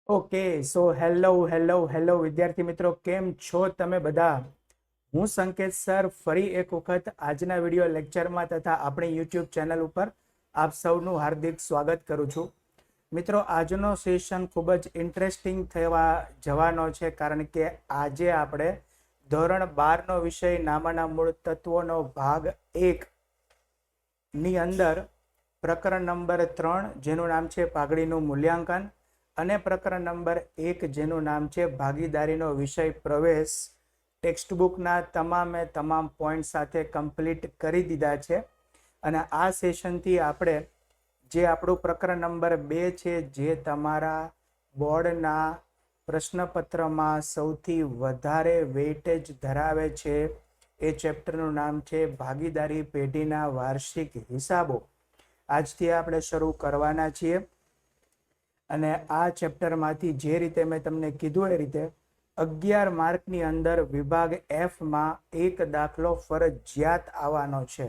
Okay, so hello વિદ્યાર્થી મિત્રો, કેમ છો તમે બધા? હું સંકેત સર ફરી એક વખત આજના વિડીયો લેક્ચરમાં તથા આપણી યુટ્યુબ ચેનલ ઉપર આપ સૌનું હાર્દિક સ્વાગત કરું છું. મિત્રો, આજનો સેશન ખૂબ જ ઇન્ટરેસ્ટિંગ થવા જવાનો છે, કારણ કે આજે આપણે ધોરણ 12નો વિષય નામાના મૂળ તત્વોનો ભાગ 1 ની અંદર પ્રકરણ નંબર 3 જેનું નામ છે પાઘડીનું મૂલ્યાંકન અને પ્રકરણ નંબર 1 જેનું નામ છે ભાગીદારીનો વિષય પ્રવેશ ટેક્સ્ટબુકના તમામ પોઈન્ટ સાથે કમ્પ્લીટ કરી દીધા છે. અને આ સેશનથી આપણે જે આપણું પ્રકરણ નંબર 2 છે, જે તમારા બોર્ડના પ્રશ્નપત્રમાં સૌથી વધારે વેઇટેજ ધરાવે છે, એ ચેપ્ટરનું નામ છે ભાગીદારી પેઢીના વાર્ષિક હિસાબો. આજથી આપણે શરૂ કરવાના છીએ. અને આ ચેપ્ટરમાંથી જે રીતે મેં તમને કીધું એ રીતે 11 માર્કની અંદર વિભાગ એફમાં એક દાખલો ફરજિયાત આવવાનો છે.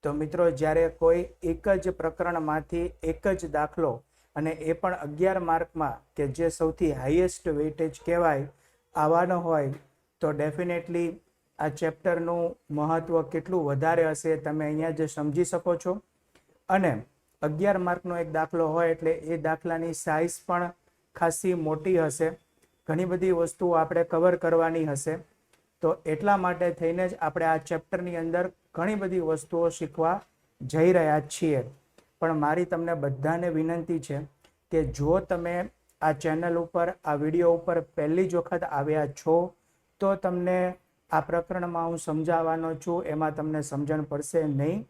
તો મિત્રો, જ્યારે કોઈ એક જ પ્રકરણમાંથી એક જ દાખલો, અને એ પણ 11 માર્કમાં, કે જે સૌથી હાઈએસ્ટ વેઇટેજ કહેવાય, આવવાનો હોય તો ડેફિનેટલી આ ચેપ્ટરનું મહત્વ કેટલું વધારે હશે તમે અહીંયા જ સમજી શકો છો. અને 11 માર્કનો એક દાખલો હોય એટલે એ દાખલાની સાઇઝ પણ ખાસી મોટી હશે. ઘણી બધી વસ્તુઓ આપણે કવર કરવાની હશે. તો એટલા માટે થઈને જ આપણે આ ચેપ્ટરની અંદર ઘણી બધી વસ્તુઓ શીખવા જઈ રહ્યા છીએ. પણ મારી તમને બધાને વિનંતી છે કે જો તમે આ ચેનલ ઉપર, આ વિડીયો ઉપર પહેલી જ વખત આવ્યા છો, તો તમને આ પ્રકરણમાં હું સમજાવવાનો છું, એમાં તમને સમજણ પડશે નહીં.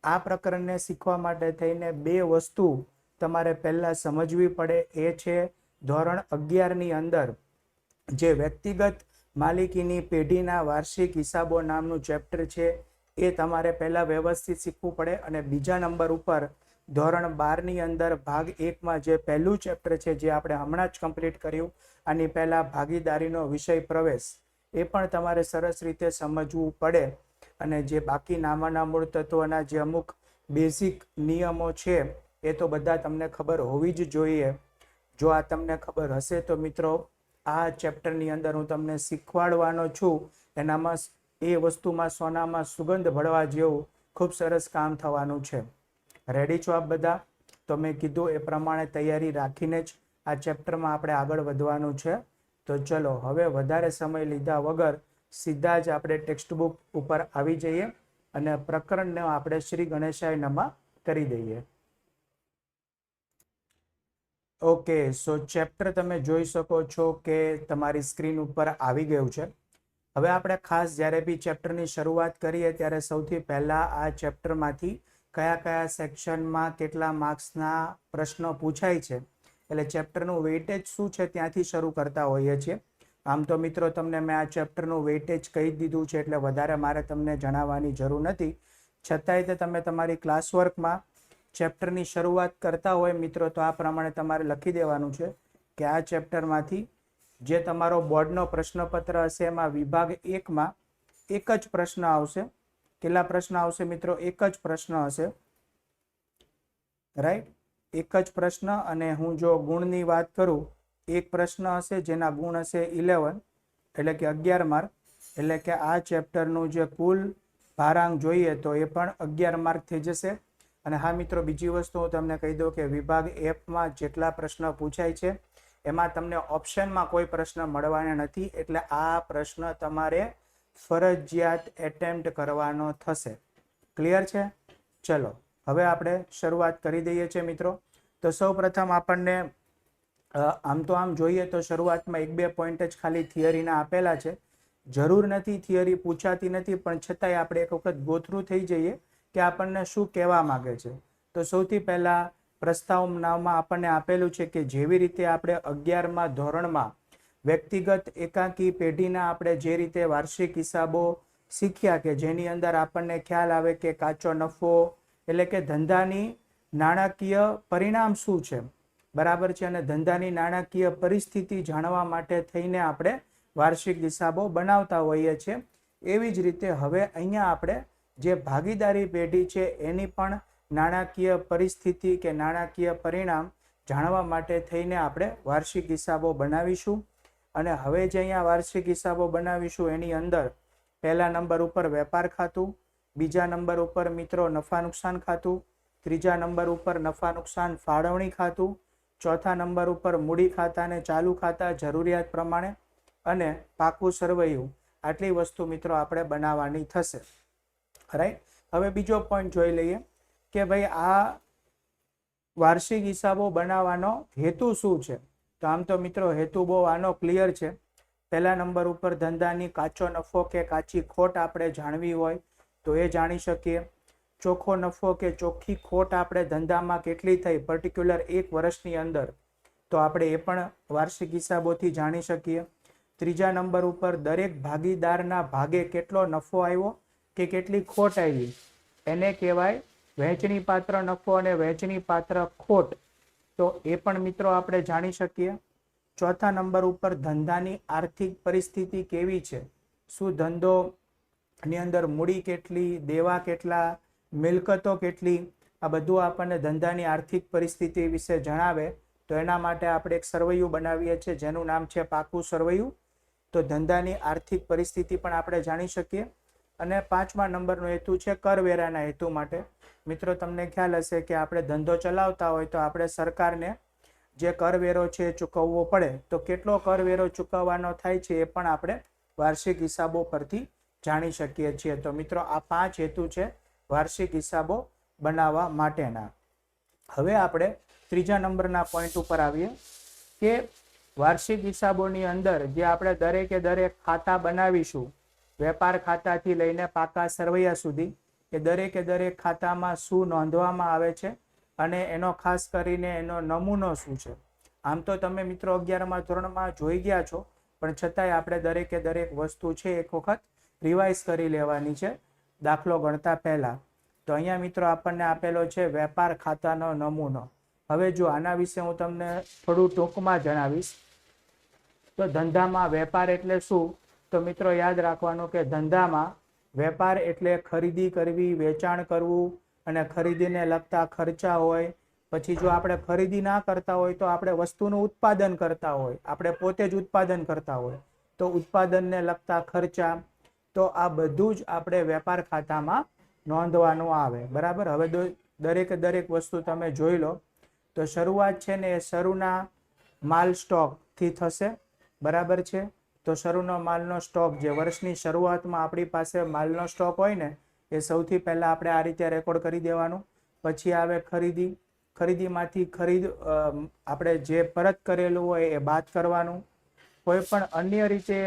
આ પ્રકરણને શીખવા માટે થઈને બે વસ્તુ તમારે પહેલાં સમજવી પડે. એ છે ધોરણ 11ની અંદર જે વ્યક્તિગત માલિકીની પેઢીના વાર્ષિક હિસાબો નામનું ચેપ્ટર છે, એ તમારે પહેલાં વ્યવસ્થિત શીખવું પડે. અને બીજા નંબર ઉપર ધોરણ 12ની અંદર ભાગ 1માં જે પહેલું ચેપ્ટર છે, જે આપણે હમણાં જ કમ્પ્લીટ કર્યું, આની પહેલાં ભાગીદારીનો વિષય પ્રવેશ, એ પણ તમારે સરસ રીતે સમજવું પડે. અને જે બાકી નામાના મૂળ તત્વોના જે અમુક બેઝિક નિયમો છે, એ તો બધા તમને ખબર હોવી જ જોઈએ. જો આ તમને ખબર હશે તો મિત્રો, આ ચેપ્ટરની અંદર હું તમને શીખવાડવાનો છું, એનામાં એ વસ્તુમાં સોનામાં સુગંધ ભળવા જેવું ખૂબ સરસ કામ થવાનું છે. રેડી છો આપ બધા? તો મેં કીધું એ પ્રમાણે તૈયારી રાખીને જ આ ચેપ્ટરમાં આપણે આગળ વધવાનું છે. તો ચલો, હવે વધારે સમય લીધા વગર સીધા જ આપણે ટેક્સ્ટબુક ઉપર આવી જઈએ અને પ્રકરણને આપણે શ્રી ગણેશાય નમઃ કરી દઈએ. ઓકે, સો ચેપ્ટર તમે જોઈ શકો છો કે તમારી સ્ક્રીન ઉપર આવી ગયું છે. હવે આપણે ખાસ જ્યારે બી ચેપ્ટરની શરૂઆત કરીએ ત્યારે સૌથી પહેલાં આ ચેપ્ટરમાંથી કયા કયા સેક્શનમાં કેટલા માર્ક્સના પ્રશ્નો પૂછાય છે, એટલે ચેપ્ટરનું વેઇટેજ શું છે ત્યાંથી શરૂ કરતા હોઈએ છીએ. આમ તો મિત્રો, તમને મેં આ ચેપ્ટરનું વેઇટેજ કહી દીધું છે, એટલે વધારે મારે તમને જણાવવાની જરૂર નથી. છતાંય તે તમે તમારી ક્લાસ વર્કમાં ચેપ્ટરની શરૂઆત કરતા હોય મિત્રો, તો આ પ્રમાણે તમારે લખી દેવાનું છે કે આ ચેપ્ટરમાંથી જે તમારો બોર્ડનો પ્રશ્નપત્ર હશે, એમાં વિભાગ 1માં એક જ પ્રશ્ન આવશે. કેટલા પ્રશ્ન આવશે મિત્રો? એક જ પ્રશ્ન હશે, રાઈટ? એક જ પ્રશ્ન. અને હું જો ગુણની વાત કરું, એક પ્રશ્ન હશે જેના ગુણ હશે 11, એટલે કે 11 માર્ક. એટલે કે આ ચેપ્ટરનું જે કુલ ભારાંક જોઈએ તો એ પણ 11 માર્ક થઈ જશે. અને હા મિત્રો, બીજી વસ્તુ હું તમને કહી દઉં કે વિભાગ એફમાં જેટલા પ્રશ્ન પૂછાય છે, એમાં તમને ઓપ્શનમાં કોઈ પ્રશ્ન મળવાના નથી. એટલે આ પ્રશ્ન તમારે ફરજિયાત એટેમ્પ્ટ કરવાનો થશે. ક્લિયર છે? ચલો, હવે આપણે શરૂઆત કરી દઈએ છીએ મિત્રો. તો સૌ પ્રથમ આપણને આમ તો આમ જોઈએ તો શરૂઆતમાં 1-2 પોઈન્ટ જ ખાલી થિયરીના આપેલા છે. જરૂર નથી, થિયરી પૂછાતી નથી, પણ છતાંય આપણે એક વખત ગોથરું થઈ જઈએ કે આપણને શું કહેવા માંગે છે. તો સૌથી પહેલાં પ્રસ્તાવનામાં આપણને આપેલું છે કે જેવી રીતે આપણે 11મા ધોરણમાં વ્યક્તિગત એકાંકી પેઢીના આપણે જે રીતે વાર્ષિક હિસાબો શીખ્યા, કે જેની અંદર આપણને ખ્યાલ આવે કે કાચો નફો એટલે કે ધંધાની નાણાકીય પરિણામ શું છે, બરાબર છે, અને ધંધાની નાણાકીય પરિસ્થિતિ જાણવા માટે થઈને આપણે વાર્ષિક હિસાબો બનાવતા હોઈએ છીએ. એવી જ રીતે હવે અહીંયા આપણે જે ભાગીદારી પેઢી છે, એની પણ નાણાકીય પરિસ્થિતિ કે નાણાકીય પરિણામ જાણવા માટે થઈને આપણે વાર્ષિક હિસાબો બનાવીશું. અને હવે જે અહીંયા વાર્ષિક હિસાબો બનાવીશું એની અંદર પહેલા નંબર ઉપર વેપાર ખાતું, બીજા નંબર ઉપર મિત્રો નફા નુકસાન ખાતું, ત્રીજા નંબર ઉપર નફા નુકસાન ફાળવણી ખાતું, ચોથા નંબર ઉપર મૂડી ખાતા અને ચાલુ ખાતા જરૂરિયાત પ્રમાણે, અને પાકું સરવૈયું. આટલી વસ્તુ મિત્રો આપણે બનાવવાની થશે. રાઈટ. હવે બીજો પોઈન્ટ જોઈ લઈએ કે ભાઈ આ વાર્ષિક હિસાબો બનાવવાનો હેતુ શું છે. તો આમ તો મિત્રો હેતુ બહુ આનો ક્લિયર છે. પહેલા નંબર ઉપર ધંધાની કાચો નફો કે કાચી ખોટ આપણે જાણવી હોય તો એ જાણી શકીએ. ચોખ્ખો નફો કે ચોખ્ખી ખોટ આપણે ધંધામાં કેટલી થઈ પર્ટિક્યુલર એક વર્ષની અંદર, તો આપણે એ પણ વાર્ષિક હિસાબોથી જાણી શકીએ. ત્રીજા નંબર ઉપર દરેક ભાગીદારના ભાગે કેટલો નફો આવ્યો કે કેટલી ખોટ આવી, એને કહેવાય વહેંચણી પાત્ર નફો અને વહેંચણી પાત્ર ખોટ. તો એ પણ મિત્રો આપણે જાણી શકીએ. ચોથા નંબર ઉપર ધંધાની આર્થિક પરિસ્થિતિ કેવી છે, શું ધંધોની અંદર મૂડી કેટલી, દેવા કેટલા, મિલકતો કેટલી, આ બધું આપણને ધંધાની આર્થિક પરિસ્થિતિ વિશે જણાવે. તો એના માટે આપણે એક સરવૈયું બનાવીએ છીએ જેનું નામ છે પાકું સરવૈયું. તો ધંધાની આર્થિક પરિસ્થિતિ પણ આપણે જાણી શકીએ. અને પાંચમા નંબરનો હેતુ છે કરવેરાના હેતુ માટે. મિત્રો તમને ખ્યાલ હશે કે આપણે ધંધો ચલાવતા હોય તો આપણે સરકારને જે કરવેરો છે એ ચૂકવવો પડે. તો કેટલો કરવેરો ચૂકવવાનો થાય છે એ પણ આપણે વાર્ષિક હિસાબો પરથી જાણી શકીએ છીએ. તો મિત્રો આ 5 હેતુ છે વાર્ષિક હિસાબો બનાવવા માટેના. હવે આપણે ત્રીજા નંબરના પોઈન્ટ ઉપર આવીએ કે વાર્ષિક હિસાબોની અંદર જે આપણે દરેકે દરેક ખાતા બનાવીશું, વેપાર ખાતાથી લઈને પાકા સરવૈયા સુધી, કે દરેકે દરેક ખાતામાં શું નોંધવામાં આવે છે અને એનો ખાસ કરીને એનો નમૂનો શું છે. આમ તો તમે મિત્રો 11મા ધોરણમાં જોઈ ગયા છો, પણ છતાંય આપણે દરેકે દરેક વસ્તુ છે એક વખત રિવાઇઝ કરી લેવાની છે દાખલો ગણતા પહેલા. તો અહીંયા મિત્રો આપણને આપેલો છે વેપાર ખાતાનો નમૂનો. હવે જો આના વિશે હું તમને થોડું ટૂંકમાં જણાવીશ. તો ધંધામાં વેપાર એટલે શું, તો મિત્રો યાદ રાખવાનું કે ધંધામાં વેપાર એટલે ખરીદી કરવી, વેચાણ કરવું અને ખરીદીને લગતા ખર્ચા હોય. પછી જો આપણે ખરીદી ના કરતા હોય તો આપણે વસ્તુનું ઉત્પાદન કરતા હોય, આપણે પોતે જ ઉત્પાદન કરતા હોય તો ઉત્પાદનને લગતા ખર્ચા. તો આ બધું જ આપણે વેપાર ખાતામાં નોંધવાનું આવે. બરાબર. હવે દરેકે દરેક વસ્તુ તમે જોઈ લો. તો શરૂઆત છે ને એ શરૂના માલ સ્ટોકથી થશે. બરાબર છે. તો શરૂનો માલનો સ્ટોક જે વર્ષની શરૂઆતમાં આપણી પાસે માલનો સ્ટોક હોય ને એ સૌથી પહેલા આપણે આ રીતે રેકોર્ડ કરી દેવાનું. પછી આવે ખરીદી. ખરીદીમાંથી આપણે જે પરત કરેલું હોય એ બાદ કરવાનું. કોઈ પણ અન્ય રીતે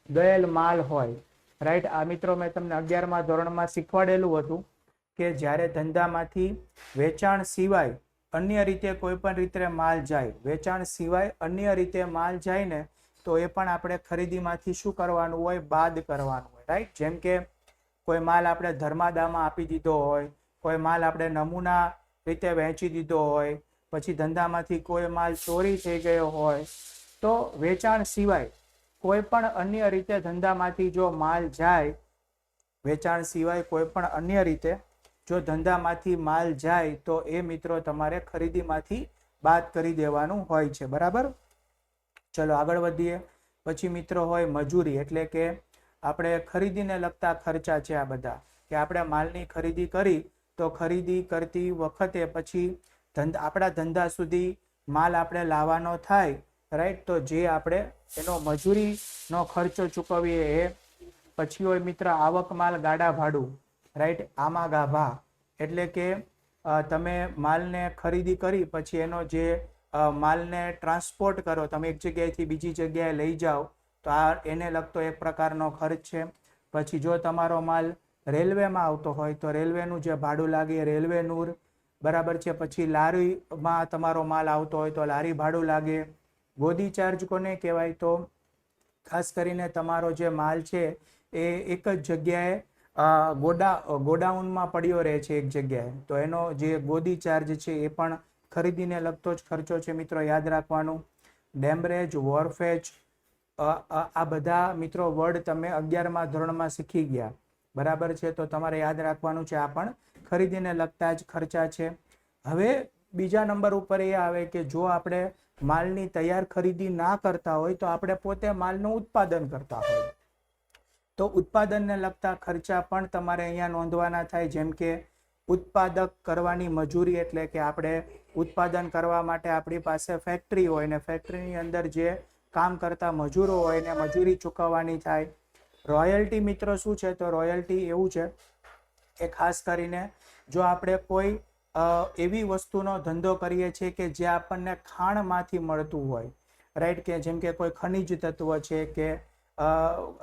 ગયેલ માલ હોય, રાઈટ. આ મિત્રો મેં તમને 11મા ધોરણમાં શીખવાડેલું હતું કે જ્યારે ધંધામાંથી વેચાણ સિવાય અન્ય રીતે કોઈ પણ રીતે માલ જાય, વેચાણ સિવાય અન્ય રીતે માલ જાય ને તો એ પણ આપણે ખરીદીમાંથી શું કરવાનું હોય, બાદ કરવાનું હોય. રાઈટ. જેમ કે કોઈ માલ આપણે ધર્માદામાં આપી દીધો હોય, કોઈ માલ આપણે નમૂના રીતે વહેંચી દીધો હોય, પછી ધંધામાંથી કોઈ માલ ચોરી થઈ ગયો હોય, તો વેચાણ સિવાય કોઈ પણ અન્ય રીતે ધંધામાંથી જો માલ જાય, વેચાણ સિવાય કોઈ પણ અન્ય રીતે જો ધંધામાંથી માલ જાય તો એ મિત્રો તમારે ખરીદીમાંથી બાદ કરી દેવાનું હોય છે. બરાબર. ચલો આગળ વધીએ. પછી મિત્રો હોય મજૂરી, એટલે કે આપણે ખરીદીને લગતા ખર્ચા છે આ બધા, કે આપણે માલની ખરીદી કરી તો ખરીદી કરતી વખતે પછી આપણા ધંધા સુધી માલ આપણે લાવવાનો થાય, રાઈટ. તો જે આપણે એનો મજૂરીનો ખર્ચો ચૂકવીએ એ. પછી હોય મિત્ર આવક માલ ગાડા ભાડું, રાઈટ. આમાં ગાભા એટલે કે તમે માલને ખરીદી કરી પછી એનો જે માલને ટ્રાન્સપોર્ટ કરો, તમે એક જગ્યાએથી બીજી જગ્યાએ લઈ જાઓ, તો આ એને લગતો એક પ્રકારનો ખર્ચ છે. પછી જો તમારો માલ રેલવેમાં આવતો હોય તો રેલવેનું જે ભાડું લાગે રેલવે નૂર. બરાબર છે. પછી લારીમાં તમારો માલ આવતો હોય તો લારી ભાડું લાગે. ગોદી ચાર્જ કોને કહેવાય, તો ખાસ કરીને તમારો જે માલ છે એ એક જ જગ્યાએ ગોડાઉનમાં પડ્યો રહે છે એક જગ્યાએ, તો એનો જે ગોદી ચાર્જ છે એ પણ ખરીદીને લગતો જ ખર્ચો છે મિત્રો, યાદ રાખવાનું. ડેમરેજ, વોરફેચ, આ બધા મિત્રો વર્ડ તમે 11મા ધોરણમાં શીખી ગયા. બરાબર છે. તો તમારે યાદ રાખવાનું છે આ પણ ખરીદીને લગતા જ ખર્ચા છે. હવે બીજા નંબર ઉપર એ આવે કે જો આપણે માલની તૈયાર ખરીદી ના કરતા હોય તો આપણે પોતે માલનું ઉત્પાદન કરતા હોય તો ઉત્પાદનને લગતા ખર્ચા પણ તમારે અહીંયા નોંધવાના થાય, જેમ કે ઉત્પાદક કરવાની મજૂરી, એટલે કે આપણે ઉત્પાદન કરવા માટે આપણી પાસે ફેક્ટરી હોય ને ફેક્ટરીની અંદર જે કામ કરતા મજૂરો હોય ને મજૂરી ચૂકવવાની થાય. રોયલ્ટી મિત્રો શું છે? તો રોયલ્ટી એવું છે કે ખાસ કરીને જો આપણે કોઈ એવી વસ્તુનો ધંધો કરીએ છીએ કે જે આપણને ખાણમાંથી મળતું હોય, રાઈટ, કે જેમ કે કોઈ ખનિજ તત્વ છે કે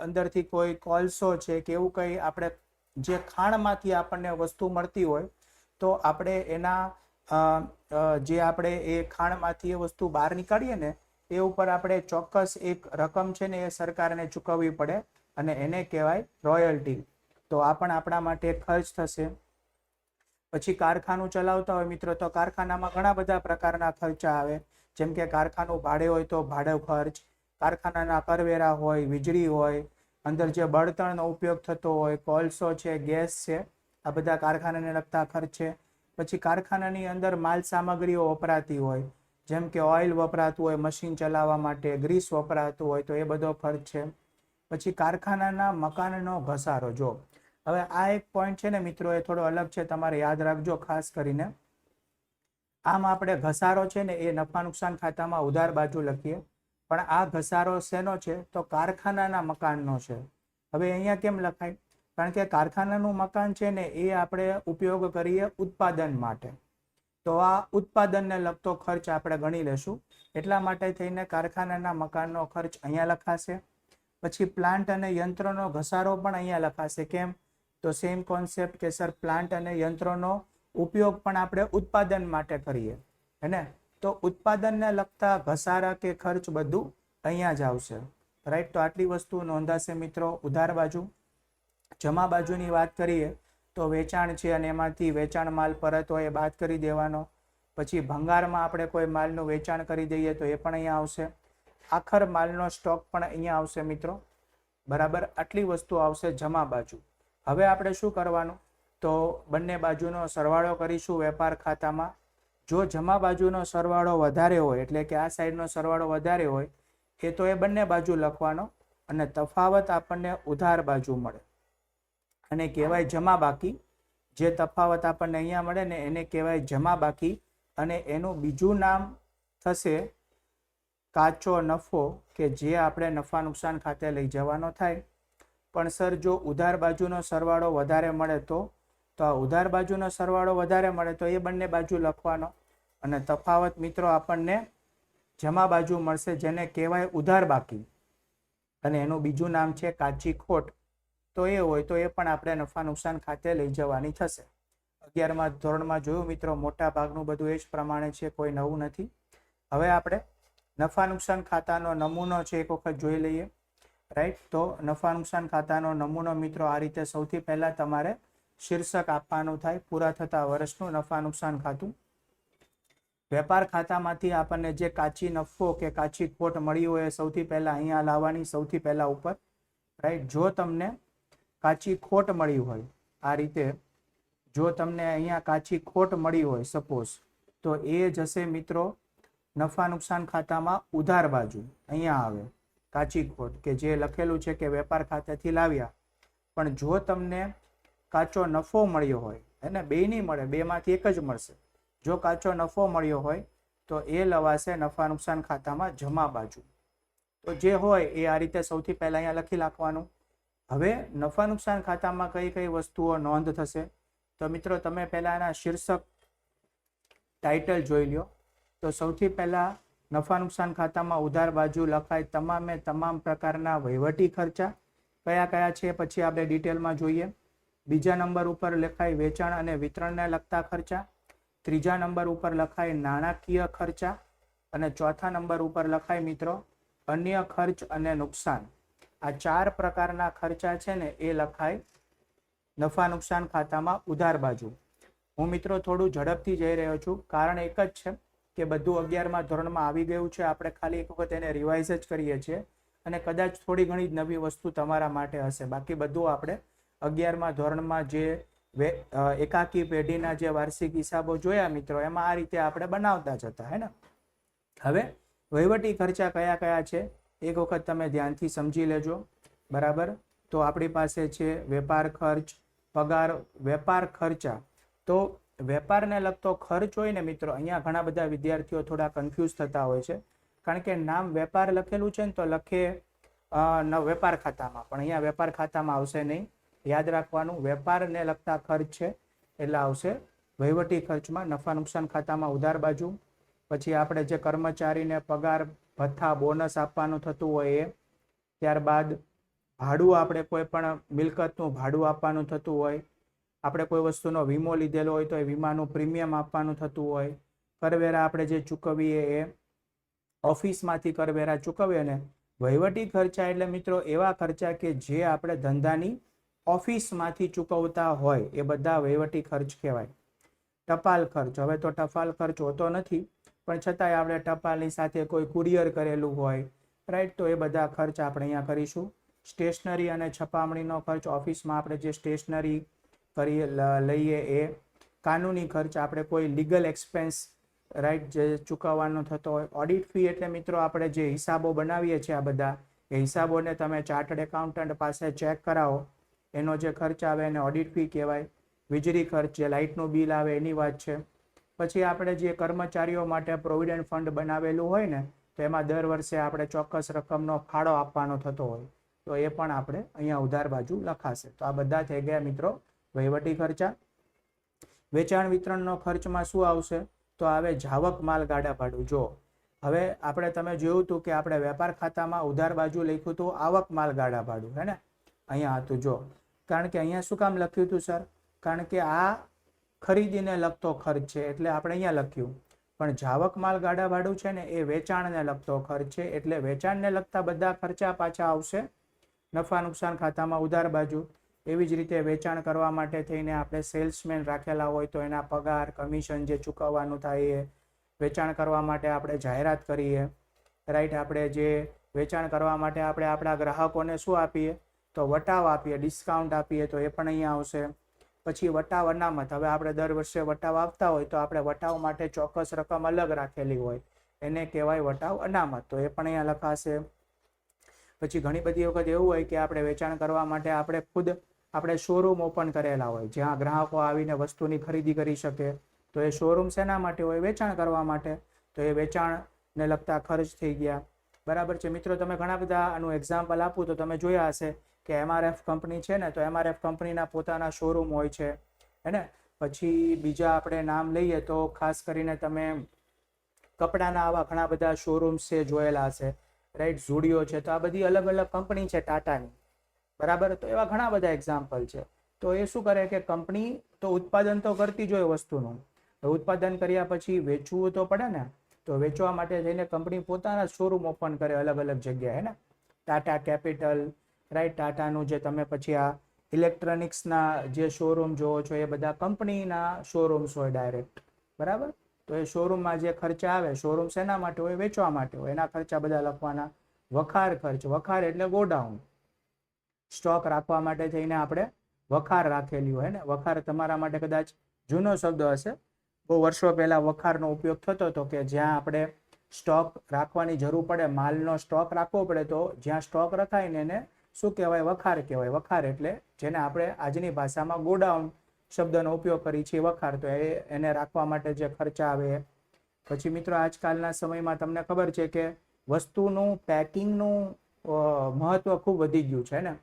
અંદરથી કોઈ કોલસો છે કે એવું કંઈ આપણે જે ખાણમાંથી આપણને વસ્તુ મળતી હોય તો આપણે એના જે આપણે એ ખાણમાંથી એ વસ્તુ બહાર નીકાળીએ ને એ ઉપર આપણે ચોક્કસ એક રકમ છે ને એ સરકારને ચૂકવવી પડે અને એને કહેવાય રોયલ્ટી. તો આ પણ આપણા માટે ખર્ચ થશે. પછી કારખાનું ચલાવતા હોય મિત્રો તો કારખાનામાં ઘણા બધા પ્રકારના ખર્ચા આવે, જેમ કે કારખાનું ભાડે હોય તો ભાડો ખર્ચ, કારખાનાના કરવેરા હોય, વીજળી હોય, અંદર જે બળતણનો ઉપયોગ થતો હોય, કોલસો છે, ગેસ છે, આ બધા કારખાનાને લગતા ખર્ચ છે. પછી કારખાનાની અંદર માલ સામગ્રીઓ વપરાતી હોય, જેમ કે ઓઇલ વપરાતું હોય મશીન ચલાવવા માટે, ગ્રીસ વપરાતું હોય તો એ બધો ખર્ચ છે. પછી કારખાનાના મકાનનો ઘસારો. જો હવે આ એક પોઈન્ટ છે ને મિત્રો, એ થોડો અલગ છે, તમારે યાદ રાખજો ખાસ કરીને. આમ આપણે ઘસારો છે ને એ નફા નુકસાન ખાતામાં ઉધાર બાજુ લખીએ, પણ આ ઘસારો શેનો છે? તો કારખાનાના મકાનનો છે. હવે અહીંયા કેમ લખાય? કારણ કે કારખાનાનું મકાન છે ને એ આપણે ઉપયોગ કરીએ ઉત્પાદન માટે, તો આ ઉત્પાદનને લગતો ખર્ચ આપણે ગણી લેશું, એટલા માટે થઈને કારખાનાના મકાનનો ખર્ચ અહીંયા લખાશે. પછી પ્લાન્ટ અને યંત્રનો ઘસારો પણ અહીંયા લખાશે. કેમ? તો સેમ કોન્સેપ્ટ કે સર પ્લાન્ટ અને યંત્રોનો ઉપયોગ પણ આપણે ઉત્પાદન માટે કરીએ, હે ને, તો ઉત્પાદનને લગતા ઘસારા કે ખર્ચ બધું અહીંયા જ આવશે, રાઈટ. તો આટલી વસ્તુ નોંધાશે મિત્રો. ઉધાર બાજુ. જમા બાજુની વાત કરીએ તો વેચાણ છે અને એમાંથી વેચાણ માલ પરત હોય એ બાદ કરી દેવાનો. પછી ભંગારમાં આપણે કોઈ માલનું વેચાણ કરી દઈએ તો એ પણ અહીંયા આવશે. આખર માલનો સ્ટોક પણ અહીંયા આવશે મિત્રો, બરાબર. આટલી વસ્તુ આવશે જમા બાજુ. હવે આપણે શું કરવાનું? તો બંને બાજુનો સરવાળો કરીશું વેપાર ખાતામાં. જો જમા બાજુનો સરવાળો વધારે હોય, એટલે કે આ સાઈડનો સરવાળો વધારે હોય, એ તો એ બંને બાજુ લખવાનો અને તફાવત આપણને ઉધાર બાજુ મળે અને કહેવાય જમા બાકી. જે તફાવત આપણને અહીંયા મળે ને એને કહેવાય જમા બાકી અને એનું બીજું નામ થશે કાચો નફો, કે જે આપણે નફા નુકસાન ખાતે લઈ જવાનો થાય. પણ સર જો ઉધાર બાજુનો સરવાળો વધારે મળે તો આ ઉધાર બાજુનો સરવાળો વધારે મળે તો એ બંને બાજુ લખવાનો અને તફાવત મિત્રો આપણને જમા બાજુ મળશે, જેને કહેવાય ઉધાર બાકી અને એનું બીજું નામ છે કાચી ખોટ. તો એ હોય તો એ પણ આપણે નફા નુકસાન ખાતે લઈ જવાની થશે. 11મા ધોરણમાં જોયું મિત્રો, મોટા ભાગનું બધું એ જ પ્રમાણે છે, કોઈ નવું નથી. હવે આપણે નફા નુકસાન ખાતાનો નમૂનો છે એક વખત જોઈ લઈએ, રાઈટ. તો નફા નુકસાન ખાતાનો નમૂનો મિત્રો આ રીતે સૌથી પહેલા તમારે શીર્ષક આપવાનું થાય, પૂરા થતા વર્ષનું નફા નુકસાન ખાતું. વેપાર ખાતામાંથી આપણને જે કાચી નફો કે કાચી ખોટ મળી હોય એ સૌથી પહેલા અહીંયા લાવવાની, સૌથી પહેલા ઉપર, રાઈટ. જો તમને કાચી ખોટ મળી હોય આ રીતે, જો તમને અહીંયા કાચી ખોટ મળી હોય સપોઝ, તો એ જશે મિત્રો નફા નુકસાન ખાતામાં ઉધાર બાજુ. અહીંયા આવે કાચી ખોટ, કે જે લખેલું છે કે વેપાર ખાતેથી લાવ્યા. પણ જો તમને કાચો નફો મળ્યો હોય, એને બે નહીં મળે, બેમાંથી એક જ મળશે. જો કાચો નફો મળ્યો હોય તો એ લવાશે નફા નુકસાન ખાતામાં જમા બાજુ. તો જે હોય એ આ રીતે સૌથી પહેલા અહીંયા લખી નાખવાનું. હવે નફા નુકસાન ખાતામાં કઈ કઈ વસ્તુઓ નોંધ થશે? તો મિત્રો તમે પહેલા એના શીર્ષક ટાઇટલ જોઈ લ્યો. તો સૌથી પહેલા નફા નુકસાન ખાતામાં ઉધાર બાજુ લખાય તમામે તમામ પ્રકારના વહીવટી ખર્ચા. કયા કયા છે પછી આપણે ડિટેલમાં જોઈએ. બીજા નંબર ઉપર લખાય વેચાણ અને વિતરણને લગતા ખર્ચા. ત્રીજા નંબર ઉપર લખાય નાણાકીય ખર્ચા અને ચોથા નંબર ઉપર લખાય મિત્રો અન્ય ખર્ચ અને નુકસાન. આ 4 પ્રકારના ખર્ચા છે ને એ લખાય નફા નુકસાન ખાતામાં ઉધાર બાજુ. હું મિત્રો થોડું ઝડપથી જઈ રહ્યો છું, કારણ એક જ છે કે બધું 11મા ધોરણમાં આવી ગયું છે. આપણે ખાલી એક વખત એને રિવાઇઝ જ કરીએ છીએ અને કદાચ થોડી ઘણી નવી વસ્તુ તમારા માટે હશે. બાકી બધું આપણે 11મા ધોરણમાં જે એકાકી પેઢીના જે વાર્ષિક હિસાબો જોયા મિત્રો, એમાં આ રીતે આપણે બનાવતા જતા હે ને. હવે વહીવટી ખર્ચા કયા કયા છે એક વખત તમે ધ્યાનથી સમજી લેજો, બરાબર. તો આપણી પાસે છે વેપાર ખર્ચ, પગાર, વેપાર ખર્ચા. તો વેપારને લગતો ખર્ચ હોય ને મિત્રો, અહીંયા ઘણા બધા વિદ્યાર્થીઓ થોડા કન્ફ્યુઝ થતા હોય છે, કારણ કે નામ વેપાર લખેલું છે ને તો લખે વેપાર ખાતામાં, પણ અહીંયા વેપાર ખાતામાં આવશે નહીં. યાદ રાખવાનું, વેપારને લગતા ખર્ચ છે એટલે આવશે વહીવટી ખર્ચમાં, નફા નુકસાન ખાતામાં ઉધાર બાજુ. પછી આપણે જે કર્મચારીને પગાર, ભથ્થા, બોનસ આપવાનું થતું હોય એ. ત્યારબાદ ભાડું, આપણે કોઈ પણ મિલકતનું ભાડું આપવાનું થતું હોય. આપણે કોઈ વસ્તુનો વીમો લીધેલો હોય તો એ વીમાનું પ્રીમિયમ આપવાનું થતું હોય. કરવેરા આપણે જે ચૂકવીએ એ ઓફિસમાંથી કરવેરા ચૂકવીએ ને. વહીવટી ખર્ચા એટલે મિત્રો એવા ખર્ચા કે જે આપણે ધંધાની ઓફિસમાંથી ચૂકવતા હોય એ બધા વહીવટી ખર્ચ કહેવાય. ટપાલ ખર્ચ, હવે તો ટપાલ ખર્ચ હોતો નથી, પણ છતાંય આપણે ટપાલની સાથે કોઈ કુરિયર કરેલું હોય, રાઈટ, તો એ બધા ખર્ચ આપણે અહીંયા કરીશું. સ્ટેશનરી અને છપામણીનો ખર્ચ, ઓફિસમાં આપણે જે સ્ટેશનરી લઈએ એ. કાનૂની ખર્ચ, આપણે કોઈ લીગલ એક્સપેન્સ, રાઈટ, જે ચૂકવવાનો થતો હોય. ઓડિટ ફી એટલે મિત્રો આપણે જે હિસાબો બનાવીએ છીએ આ બધા, એ હિસાબોને તમે ચાર્ટર્ડ એકાઉન્ટન્ટ પાસે ચેક કરાવો, એનો જે ખર્ચ આવે એને ઓડિટ ફી કહેવાય. વીજળી ખર્ચ, જે લાઇટનું બિલ આવે એની વાત છે. પછી આપણે જે કર્મચારીઓ માટે પ્રોવિડન્ટ ફંડ બનાવેલું હોય ને, તો એમાં દર વર્ષે આપણે ચોક્કસ રકમનો ફાળો આપવાનો થતો હોય, તો એ પણ આપણે અહીંયા ઉધાર બાજુ લખાશે. તો આ બધા થઈ ગયા મિત્રો વહીવટી ખર્ચા. વેચાણ વિતરણનો ખર્ચમાં શું આવશે? તો આવે જાવક માલ ગાડા ભાડું. જો હવે આપણે તમે જોયું હતું કે આપણે વેપાર ખાતામાં ઉધાર બાજુ લખ્યું હતું આવક માલ ગાડા ભાડું, હે ને, અહીંયા હતું. જો કારણ કે અહીંયા શું કામ લખ્યું હતું સર? કારણ કે આ ખરીદીને લગતો ખર્ચ છે એટલે આપણે અહીંયા લખ્યું. પણ જાવક માલ ગાડા ભાડું છે ને એ વેચાણને લગતો ખર્ચ છે, એટલે વેચાણને લગતા બધા ખર્ચા પાછા આવશે નફા નુકસાન ખાતામાં ઉધાર બાજુ. એવી જ રીતે વેચાણ કરવા માટે થઈને આપણે સેલ્સમેન રાખેલા હોય તો એના પગાર, કમિશન જે ચૂકવવાનું થાય એ. વેચાણ કરવા માટે આપણે જાહેરાત કરીએ, રાઈટ, આપણે જે વેચાણ કરવા માટે આપણે આપણા ગ્રાહકોને શું આપીએ? તો વટાવ આપીએ, ડિસ્કાઉન્ટ આપીએ, તો એ પણ અહીંયા આવશે. પછી વટાવ અનામત, હવે આપણે દર વર્ષે વટાવ આપતા હોય તો આપણે વટાવ માટે ચોક્કસ રકમ અલગ રાખેલી હોય, એને કહેવાય વટાવ અનામત, તો એ પણ અહીંયા લખાશે. પછી ઘણી બધી વખત એવું હોય કે આપણે વેચાણ કરવા માટે આપણે શોરૂમ ઓપન કરેલા હોય, જ્યાં ગ્રાહકો આવીને વસ્તુની ખરીદી કરી શકે, તો એ શોરૂમ શેના માટે હોય? વેચાણ કરવા માટે, તો એ વેચાણને લગતા ખર્ચ થઈ ગયા, બરાબર છે મિત્રો. તમે ઘણા બધા આનું એક્ઝામ્પલ આપું તો તમે જોયા હશે કે MRF કંપની છે ને, તો MRF કંપનીના પોતાના શોરૂમ હોય છે, હે ને. પછી બીજા આપણે નામ લઈએ તો ખાસ કરીને તમે કપડાના આવા ઘણા બધા શોરૂમ્સ છે જોયેલા હશે, રાઈટ, ઝુડિયો છે, તો આ બધી અલગ અલગ કંપની છે ટાટાની, બરાબર. તો એવા ઘણા બધા એક્ઝામ્પલ છે. તો એ શું કરે કે કંપની તો ઉત્પાદન તો કરતી જ હોય વસ્તુનું, ઉત્પાદન કર્યા પછી વેચવું તો પડે ને, તો વેચવા માટે જઈને કંપની પોતાના શોરૂમ ઓપન કરે અલગ અલગ જગ્યાએ, હે ને. ટાટા કેપિટલ, રાઈટ, ટાટાનું જે તમે પછી આ ઇલેક્ટ્રોનિક્સના જે શોરૂમ જોવો છો એ બધા કંપનીના શોરૂમ્સ હોય ડાયરેક્ટ, બરાબર. તો એ શોરૂમમાં જે ખર્ચા આવે, શોરૂમ શેના માટે હોય? વેચવા માટે હોય, એના ખર્ચા બધા લખવાના. વખાર ખર્ચ, વખાર એટલે ગોડાઉન, સ્ટોક રાખવા માટે થઈને આપણે વખાર રાખેલી હોય ને. વખાર તમારા માટે કદાચ જૂનો શબ્દ હશે, બહુ વર્ષો પહેલા વખારનો ઉપયોગ થતો હતો કે જ્યાં આપણે સ્ટોક રાખવાની જરૂર પડે, માલનો સ્ટોક રાખવો પડે, તો જ્યાં સ્ટોક રખાય ને એને શું કહેવાય? વખાર કહેવાય. વખાર એટલે જેને આપણે આજની ભાષામાં ગોડાઉન શબ્દનો ઉપયોગ કરીએ છીએ, વખાર, તો એને રાખવા માટે જે ખર્ચા આવે. પછી મિત્રો આજકાલના સમયમાં તમને ખબર છે કે વસ્તુનું પેકિંગનું મહત્વ ખૂબ વધી ગયું છે ને.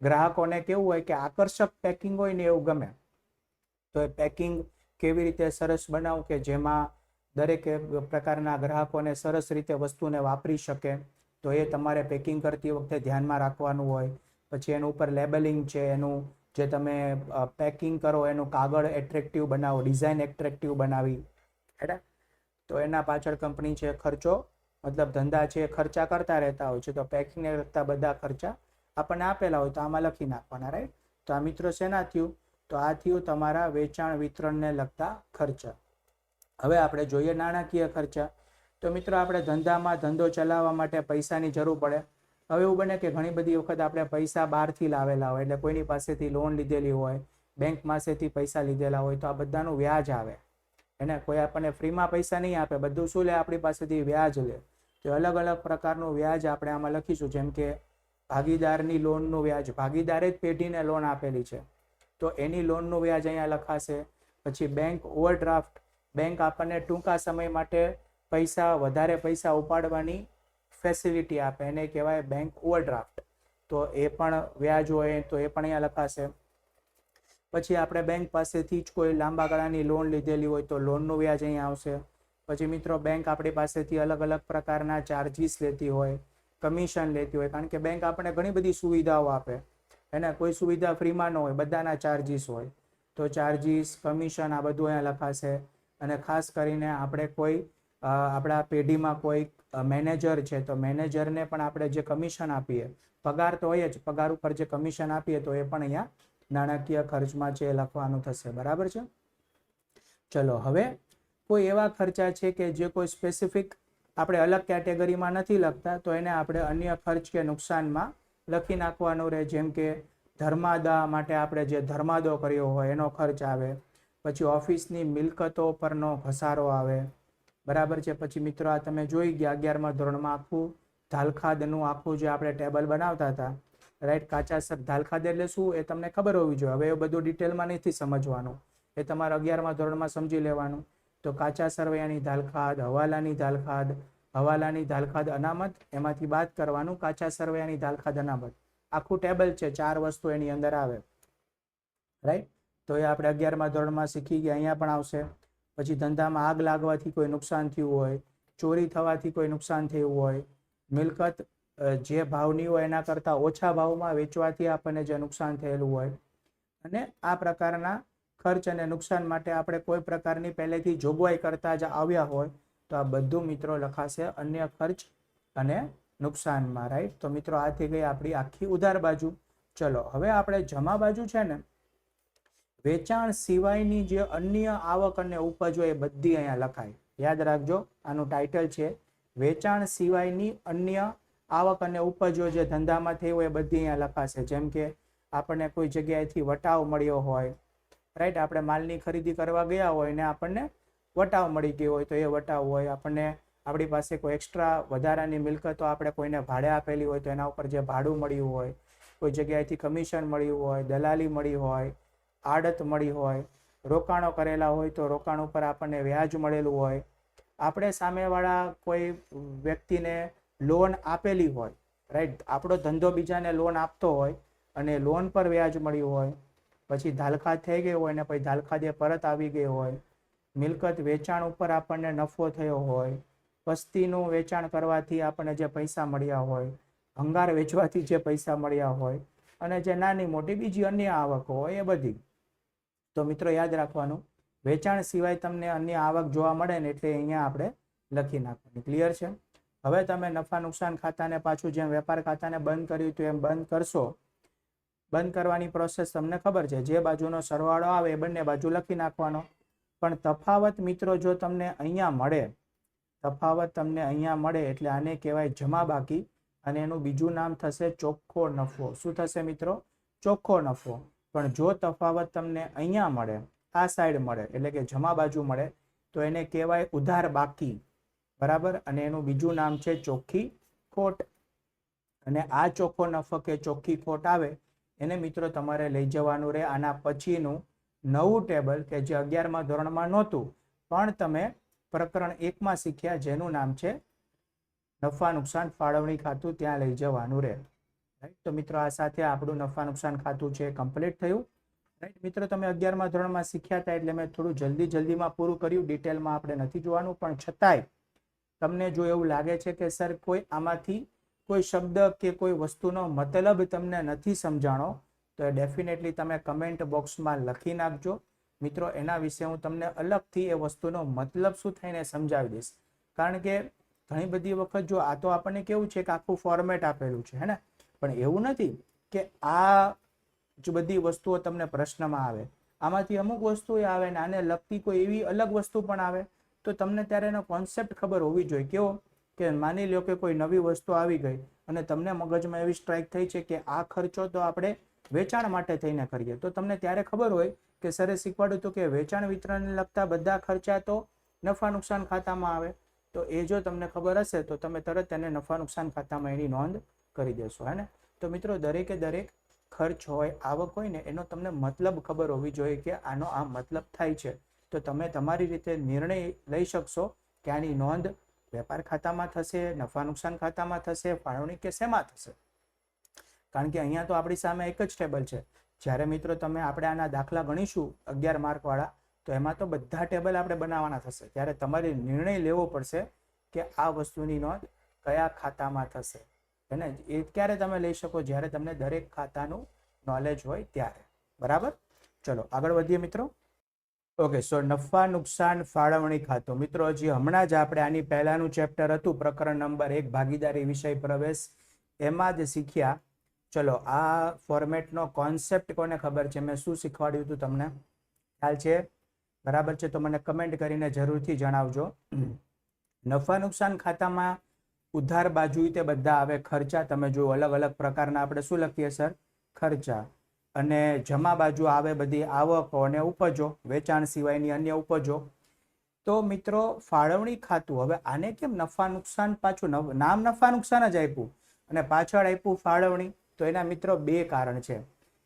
ગ્રાહકોને કેવું હોય કે આકર્ષક પેકિંગ હોય ને એવું ગમે, તો એ પેકિંગ કેવી રીતે સરસ બનાવું કે જેમાં દરેક પ્રકારના ગ્રાહકોને સરસ રીતે વસ્તુને વાપરી શકે, તો એ તમારે પેકિંગ કરતી વખતે ધ્યાનમાં રાખવાનું હોય. પછી એનું ઉપર લેબલિંગ છે, એનું જે તમે પેકિંગ કરો એનું કાગળ એટ્રેક્ટિવ બનાવો, ડિઝાઇન એટ્રેક્ટિવ બનાવી, એટલે તો એના પાછળ કંપની છે ખર્ચો, મતલબ ધંધા છે ખર્ચા કરતા રહેતા હોય છે. તો પેકિંગને લગતા બધા ખર્ચા આપણને આપેલા હોય તો આમાં લખી નાખવાના, રાઈટ. તો આ મિત્રો શેના થયું? તો આ થયું તમારા વેચાણ વિતરણને લગતા ખર્ચા. હવે આપણે જોઈએ નાણાકીય ખર્ચા. તો મિત્રો આપણે ધંધો ચલાવવા માટે પૈસાની જરૂર પડે. હવે એવું બને કે ઘણી બધી વખત આપણે પૈસા બહારથી લાવેલા હોય, એટલે કોઈની પાસેથી લોન લીધેલી હોય, બેંક પાસેથી પૈસા લીધેલા હોય તો આ બધાનું વ્યાજ આવે. એને કોઈ આપણને ફ્રીમાં પૈસા નહીં આપે, બધું શું લે આપણી પાસેથી વ્યાજ લે. તો અલગ અલગ પ્રકારનું વ્યાજ આપણે આમાં લખીશું. જેમ કે ભાગીદારની લોનનું વ્યાજ, ભાગીદારે જ પેઢીને લોન આપેલી છે તો એની લોનનું વ્યાજ અહીંયા લખાશે. પછી બેંક ઓવરડ્રાફ્ટ, બેંક આપણને ટૂંકા સમય માટે વધારે પૈસા ઉપાડવાની ફેસિલિટી આપે, એને કહેવાય બેંક ઓવરડ્રાફ્ટ. તો એ પણ વ્યાજ હોય તો એ પણ અહીંયા લખાશે. પછી આપણે બેંક પાસેથી જ કોઈ લાંબા ગાળાની લોન લીધેલી હોય તો લોનનું વ્યાજ અહીંયા આવશે. પછી મિત્રો બેંક આપણી પાસેથી અલગ અલગ પ્રકારના ચાર્જીસ લેતી હોય, કમિશન લેતી હોય, કારણ કે બેંક આપણે ઘણી બધી સુવિધાઓ આપે. એને કોઈ સુવિધા ફ્રીમાં ન હોય, બધાના ચાર્જીસ હોય. તો ચાર્જીસ, કમિશન આ બધું અહીંયા લખાશે. અને ખાસ કરીને આપણે કોઈ આપણા પેઢીમાં કોઈ મેનેજર છે તો મેનેજરને પણ આપણે જે કમિશન આપીએ, પગાર તો હોય જ, પગાર ઉપર જે કમિશન આપીએ તો એ પણ અહીંયા નાણાકીય ખર્ચમાં છે લખવાનું થશે. બરાબર છે. ચલો હવે કોઈ એવા ખર્ચા છે કે જે કોઈ સ્પેસિફિક આપણે અલગ કેટેગરીમાં નથી લખતા તો એને આપણે અન્ય ખર્ચ કે નુકસાનમાં લખી નાખવાનું રહે. જેમ કે ધર્માદા માટે આપણે જે ધર્માદો કર્યો હોય એનો ખર્ચ આવે. પછી ઓફિસની મિલકતો પરનો ઘસારો આવે. બરાબર છે. પછી મિત્રો આ તમે જોઈ ગયા 11મા ધોરણમાં આખું ધાલખાદનું આખું જે આપણે ટેબલ બનાવતા હતા, રાઈટ. કાચા ધાલખાદ એટલે શું એ તમને ખબર હોવી જોઈએ. હવે એ બધું ડિટેલમાં નથી સમજવાનું, એ તમારે 11મા ધોરણમાં સમજી લેવાનું. તો કાચા સરવૈયાની ધાલખાદ, હવાલાની ધાલખાદ, હવાલાની ધાલખાદ અનામત, એમાંથી બાદ કરવાનું કાચા સરવૈયાની ધાલખાદ અનામત. આખું ટેબલ છે, 4 વસ્તુ એની અંદર આવે, રાઈટ. તો એ આપણે 11મા ધોરણમાં શીખી ગયા, અહીંયા પણ આવશે. પછી ધંધામાં આગ લાગવાથી કોઈ નુકસાન થયું હોય, ચોરી થવાથી કોઈ નુકસાન થયું હોય, મિલકત જે ભાવની હોય એના કરતાં ઓછા ભાવમાં વેચવાથી આપણને જે નુકસાન થયેલું હોય, અને આ પ્રકારના ખર્ચ અને નુકસાન માટે આપણે કોઈ પ્રકારની પહેલેથી જોગવાઈ કરતા જ આવ્યા હોય તો આ બધું મિત્રો લખાશે અન્ય ખર્ચ અને નુકસાનમાં, રાઈટ. તો મિત્રો આ થઈ ગઈ આપણી આખી ઉધાર બાજુ. ચલો હવે આપણે જમા બાજુ છે ને, વેચાણ સિવાયની જે અન્ય આવક અને ઉપજો એ બધી અહીંયા લખાય. યાદ રાખજો, આનું ટાઇટલ છે વેચાણ સિવાયની અન્ય આવક અને ઉપજો જે ધંધામાં થઈ હોય એ બધી અહીંયા લખાશે. જેમ કે આપણને કોઈ જગ્યાએથી વટાવ મળ્યો હોય, રાઈટ. આપણે માલની ખરીદી કરવા ગયા હોય ને આપણને વટાવ મળી ગયો હોય તો એ વટાવ હોય. આપણને આપણી પાસે કોઈ એક્સ્ટ્રા વધારાની મિલકતો આપણે કોઈને ભાડે આપેલી હોય તો એના ઉપર જે ભાડું મળ્યું હોય, કોઈ જગ્યાએથી કમિશન મળ્યું હોય, દલાલી મળી હોય, આડત મળી હોય, રોકાણો કરેલા હોય તો રોકાણ ઉપર આપણને વ્યાજ મળેલું હોય, આપણે સામેવાળા કોઈ વ્યક્તિને લોન આપેલી હોય, રાઈટ. આપણો ધંધો બીજાને લોન આપતો હોય અને લોન પર વ્યાજ મળ્યું હોય, પછી ધાલખાદ થઈ ગઈ હોય ને પછી ધાલખાદે પરત આવી ગઈ હોય, મિલકત વેચાણ ઉપર આપણને નફો થયો હોય, વસ્તીનું વેચાણ કરવાથી આપણને જે પૈસા મળ્યા હોય, ભંગાર વેચવાથી જે પૈસા મળ્યા હોય, અને જે નાની મોટી બીજી અન્ય આવકો હોય એ બધી. તો મિત્રો યાદ રાખવાનું, વેચાણ સિવાય તમને અન્ય આવક જોવા મળે ને એટલે અહીંયા આપણે લખી નાખવાનું. ક્લિયર છે. હવે તમે નફા નુકસાન ખાતાને પાછું જેમ વેપાર ખાતાને બંધ કર્યું હતું એમ બંધ કરશો. બંધ કરવાની પ્રોસેસ તમને ખબર છે, જે બાજુનો સરવાળો આવે એ બંને બાજુ લખી નાખવાનો. પણ તફાવત મિત્રો જો તમને અહીંયા મળે, તફાવત તમને અહીંયા મળે એટલે આને કહેવાય જમા બાકી, અને એનું બીજું નામ થશે ચોખ્ખો નફો. શું થશે મિત્રો? ચોખ્ખો નફો. પણ જો તફાવત તમને અહીંયા મળે, આ સાઈડ મળે એટલે કે જમા બાજુ મળે તો એને કહેવાય ઉધાર બાકી. બરાબર. અને એનું બીજું નામ છે ચોખ્ખી ખોટ. અને આ ચોખ્ખો નફો કે ચોખ્ખી ખોટ આવે એને મિત્રો તમારે લઈ જવાનું રહે આના પછીનું નવું ટેબલ કે જે 11મા ધોરણમાં નહોતું પણ તમે પ્રકરણ 1માં શીખ્યા, જેનું નામ છે નફા નુકસાન ફાળવણી ખાતું, ત્યાં લઈ જવાનું રહે, રાઈટ. તો મિત્રો આ સાથે આપણું નફા નુકસાન ખાતું છે કમ્પ્લીટ થયું, રાઈટ. મિત્રો તમે 11મા ધોરણમાં શીખ્યા હતા એટલે મેં થોડું જલ્દીમાં પૂરું કર્યું, ડિટેલમાં આપણે નથી જોવાનું. પણ છતાંય તમને જો એવું લાગે છે કે સર કોઈ આમાંથી કોઈ શબ્દ કે કોઈ વસ્તુનો મતલબ તમને નથી સમજાણો તો એ ડેફિનેટલી તમે કમેન્ટ બોક્સમાં લખી નાખજો મિત્રો. એના વિશે હું તમને અલગથી એ વસ્તુનો મતલબ શું થઈને સમજાવી દઈશ. કારણ કે ઘણી બધી વખત જો આ તો આપણને કેવું છે કે આખું ફોર્મેટ આપેલું છે, હે ને, પણ એવું નથી કે આ જ બધી વસ્તુઓ તમને પ્રશ્નમાં આવે. આમાંથી અમુક વસ્તુ આવે ને આને લગતી કોઈ એવી અલગ વસ્તુ પણ આવે તો તમને ત્યારે એનો કોન્સેપ્ટ ખબર હોવી જોઈએ. કેવો કે માની લો કે કોઈ નવી વસ્તુ આવી ગઈ અને તમને મગજમાં એવી સ્ટ્રાઇક થઈ છે કે આ ખર્ચો તો આપણે વેચાણ માટે થઈને કરીએ. તો તમને ત્યારે ખબર હોય કે સરે શીખવાડ્યું હતું કે વેચાણ વિતરણને લગતા બધા ખર્ચા તો નફા નુકસાન ખાતામાં આવે. તો એ જો તમને ખબર હશે તો તમે તરત એને નફા નુકસાન ખાતામાં એની નોંધ કરી દેશો. હે ને? તો મિત્રો દરેકે દરેક ખર્ચ હોય, આવક હોય ને, એનો તમને મતલબ ખબર હોવી જોઈએ કે આનો આ મતલબ થાય છે. તો તમે તમારી રીતે નિર્ણય લઈ શકશો કે આની નોંધ વેપાર ખાતામાં થશે, નફા નુકસાન ખાતામાં થશે, ફાળવણી કે શેમાં થશે. કારણ કે અહીંયા તો આપણી સામે એક જ ટેબલ છે. જ્યારે મિત્રો આપણે આના દાખલા ગણીશું 11 માર્ક વાળા, તો એમાં તો બધા ટેબલ આપણે બનાવવાના થશે. ત્યારે તમારે નિર્ણય લેવો પડશે કે આ વસ્તુની નોંધ કયા ખાતામાં થશે. એને એ ક્યારે તમે લઈ શકો? જ્યારે તમને દરેક ખાતાનું નોલેજ હોય ત્યારે. બરાબર? ચલો આગળ વધીએ મિત્રો. ઓકે, સો નફા નુકસાન ફાળવણી ખાતું. મિત્રો હજી હમણાં જ આપણે આની પહેલાનું ચેપ્ટર હતું પ્રકરણ નંબર 1 ભાગીદારી વિષય પ્રવેશ, એમાં જ શીખ્યા. ચલો આ ફોર્મેટનો કોન્સેપ્ટ કોને ખબર છે? મેં શું શીખવાડ્યું હતું તમને ખ્યાલ છે? બરાબર છે? તો મને કમેન્ટ કરીને જરૂરથી જણાવજો. નફા નુકસાન ખાતામાં ઉધાર બાજુ તે બધા આવે ખર્ચા. તમે જો અલગ અલગ પ્રકારના આપણે શું લખીએ સર? ખર્ચા. અને જમા બાજુ આવે બધી આવકો અને ઉપજો, વેચાણ સિવાયની અન્ય ઉપજો. તો મિત્રો ફાળવણી ખાતું, હવે આને કેમ નફા નુકસાન, પાછું નામ નફા નુકસાન જ આપ્યું અને પાછળ આપ્યું ફાળવણી? તો એના મિત્રો બે કારણ છે.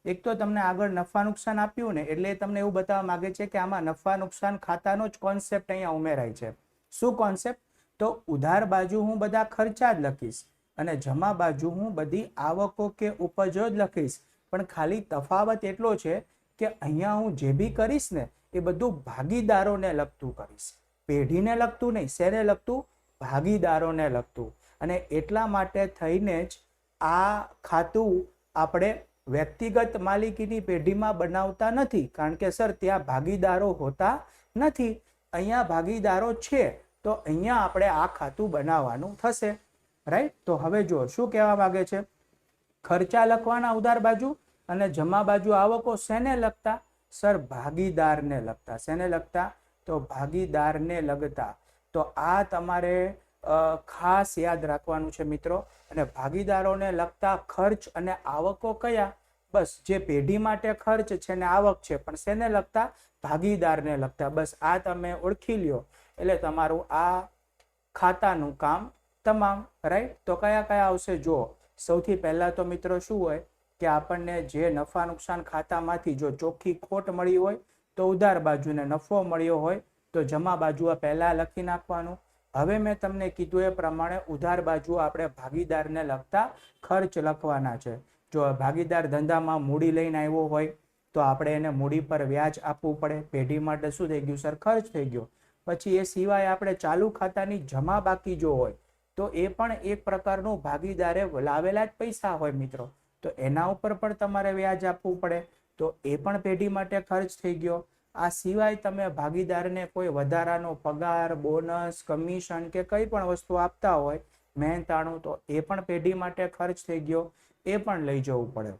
એક તો તમને આગળ નફા નુકસાન આપ્યું ને, એટલે તમને એવું બતાવવા માંગે છે કે આમાં નફા નુકસાન ખાતાનો જ કોન્સેપ્ટ અહીંયા ઉમેરાય છે. શું કોન્સેપ્ટ? તો ઉધાર બાજુ હું બધા ખર્ચા જ લખીશ અને જમા બાજુ હું બધી આવકો કે ઉપજો જ લખીશ. પણ ખાલી તફાવત એટલો છે કે અહીંયા હું જે બી કરીશ ને એ બધું ભાગીદારોને લગતું કરીશ. પેઢીને લગતું નહીં. શેને લગતું? ભાગીદારોને લગતું. અને એટલા માટે થઈને જ આ ખાતું આપણે વ્યક્તિગત માલિકીની પેઢીમાં બનાવતા નથી. કારણ કે સર ત્યાં ભાગીદારો હોતા નથી. અહીંયા ભાગીદારો છે, તો અહીંયા આપણે આ ખાતું બનાવવાનું થશે. રાઈટ? તો હવે જો શું કહેવા માંગે છે? ખર્ચા લખવાના ઉધાર બાજુ અને જમા બાજુ આવકો. શેને લગતા? સર ભાગીદારને લગતા. શેને લગતા? તો ભાગીદારને લગતા. તો આ તમારે ખાસ યાદ રાખવાનું છે મિત્રો. અને ભાગીદારોને લગતા ખર્ચ અને આવકો કયા? બસ જે પેઢી માટે ખર્ચ છે ને આવક છે, પણ શેને લગતા? ભાગીદારને લગતા. બસ આ તમે ઓળખી લ્યો એટલે તમારું આ ખાતાનું કામ તમામ. રાઈટ? તો કયા કયા આવશે? જો સૌથી પહેલા તો મિત્રો શું હોય કે આપણને જે નફા નુકસાન ખાતામાંથી જો ચોખ્ખી ખોટ મળી હોય તો ઉધાર બાજુને નફો મળ્યો હોય તો જમા બાજુ પહેલા લખી નાખવાનું. હવે મેં તમને કીધું એ પ્રમાણે ઉધાર બાજુ આપણે ભાગીદારને લગતા ખર્ચ લખવાના છે. જો ભાગીદાર ધંધામાં મૂડી લઈને આવ્યો હોય તો આપણે એને મૂડી પર વ્યાજ આપવું પડે. પેઢી માટે શું થઈ ગયું સર? ખર્ચ થઈ ગયો. પછી એ સિવાય આપણે ચાલુ ખાતાની જમા બાકી જો હોય તો એ પણ એક પ્રકારનું ભાગીદારે લાવેલા જ પૈસા હોય મિત્રો. તો એના ઉપર પણ તમારે વ્યાજ આપવું પડે. તો એ પણ પેઢી માટે ખર્ચ થઈ ગયો. આ સિવાય તમે ભાગીદારને કોઈ વધારાનો પગાર, બોનસ, કમિશન કે કઈ પણ વસ્તુ આપતા હોય મહેનતાણું, તો એ પણ પેઢી માટે ખર્ચ થઈ ગયો. એ પણ લઈ જવું પડે.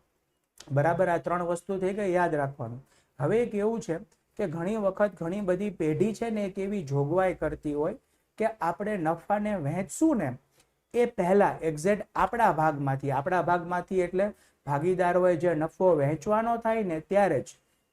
બરાબર? આ ત્રણ વસ્તુ થઈ ગઈ, યાદ રાખવાનું. હવે એક એવું છે કે ઘણી વખત ઘણી બધી પેઢી છે ને એક એવી જોગવાઈ કરતી હોય કે આપણે નફાને વહેંચશું ને એ પહેલા એક્ઝેક્ટ આપણા ભાગમાંથી એટલે ભાગીદારોએ જે નફો વહેંચવાનો થાય ને ત્યારે જ,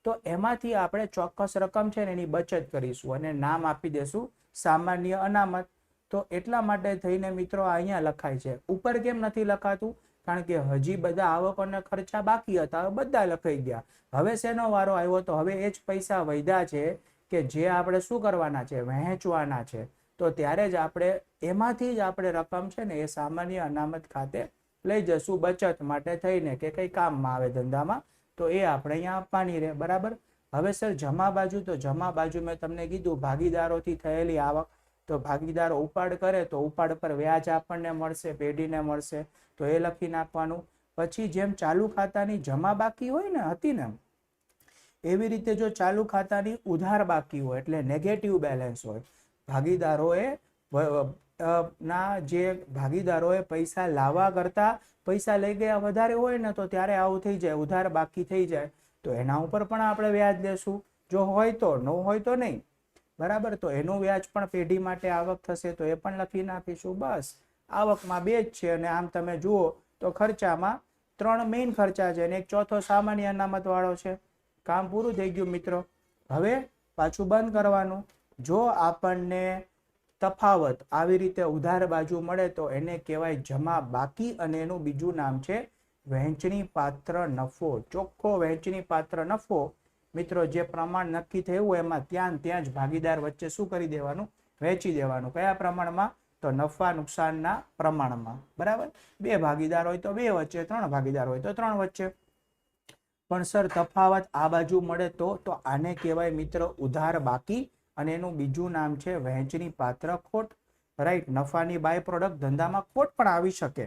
તો એમાંથી આપણે ચોક્કસ રકમ છે ને એની બચત કરીશું અને નામ આપી દેશું સામાન્ય અનામત. તો એટલા માટે થઈને મિત્રો અહીંયા લખાય છે. ઉપર કેમ નથી લખાતું? કારણ કે હજી બધા આવક અને ખર્ચા બાકી હતા, બધા લખાઈ ગયા. હવે શેનો વારો આવ્યો? તો હવે એ જ પૈસા વધ્યા છે કે જે આપણે શું કરવાના છે? વહેંચવાના છે. તો ત્યારે જ આપણે એમાંથી જ આપણે રકમ છે ને એ સામાન્ય અનામત ખાતે લઈ જશું બચત માટે થઈને કે કઈ કામમાં આવે ધંધામાં, તો એ આપણે અહીંયા આપવાની રહે. બરાબર? હવે સર જમા બાજુ, તો જમા બાજુ મેં તમને કીધું ભાગીદારોથી થયેલી આવક. તો ભાગીદારો ઉપાડ કરે તો ઉપાડ પર વ્યાજ આપણને મળશે, પેઢીને મળશે, તો એ લખી નાખવાનું. પછી જેમ ચાલુ ખાતાની જમા બાકી હોય ને હતી ને, એવી રીતે જો ચાલુ ખાતાની ઉધાર બાકી હોય એટલે નેગેટિવ બેલેન્સ હોય, ભાગીદારોએ પૈસા લાવવા કરતા પૈસા લઈ ગયા વધારે હોય ને, તો ત્યારે આવું થઈ જાય, ઉધાર બાકી થઈ જાય. તો એના ઉપર પણ આપણે વ્યાજ લેશું. જો હોય તો, ન હોય તો નહીં. બરાબર? તો એનું વ્યાજ પણ પેઢી માટે આવક થશે, તો એ પણ લખી નાખીશું. બસ આવકમાં બે જ છે અને આમ તમે જુઓ તો ખર્ચામાં ત્રણ મેઇન ખર્ચા છે અને એક ચોથો સામાન્ય અનામત વાળો છે. કામ પૂરું થઈ ગયું મિત્રો. હવે પાછું બંધ કરવાનું. જો આપણને તફાવત આવી રીતે ઉધાર બાજુ મળે તો એને કહેવાય જમા બાકી અને એનું બીજું નામ છે વહેંચણી પાત્ર નફો. ચોખ્ખો વહેંચણી પાત્ર નફો મિત્રો જે પ્રમાણ નક્કી થયું હોય એમાં ત્યાં જ ભાગીદાર વચ્ચે શું કરી દેવાનું? વહેંચી દેવાનું. કયા પ્રમાણમાં? તો નફા નુકસાનના પ્રમાણમાં. બરાબર. બે ભાગીદાર હોય તો બે વચ્ચે, ત્રણ ભાગીદાર હોય તો ત્રણ વચ્ચે. પણ સર તફાવત આ બાજુ મળે તો આને કહેવાય મિત્રો ઉધાર બાકી અને એનું બીજું નામ છે વહેંચણી પાત્ર ખોટ. રાઈટ. નફાની બાય પ્રોડક્ટ ધંધામાં ખોટ પણ આવી શકે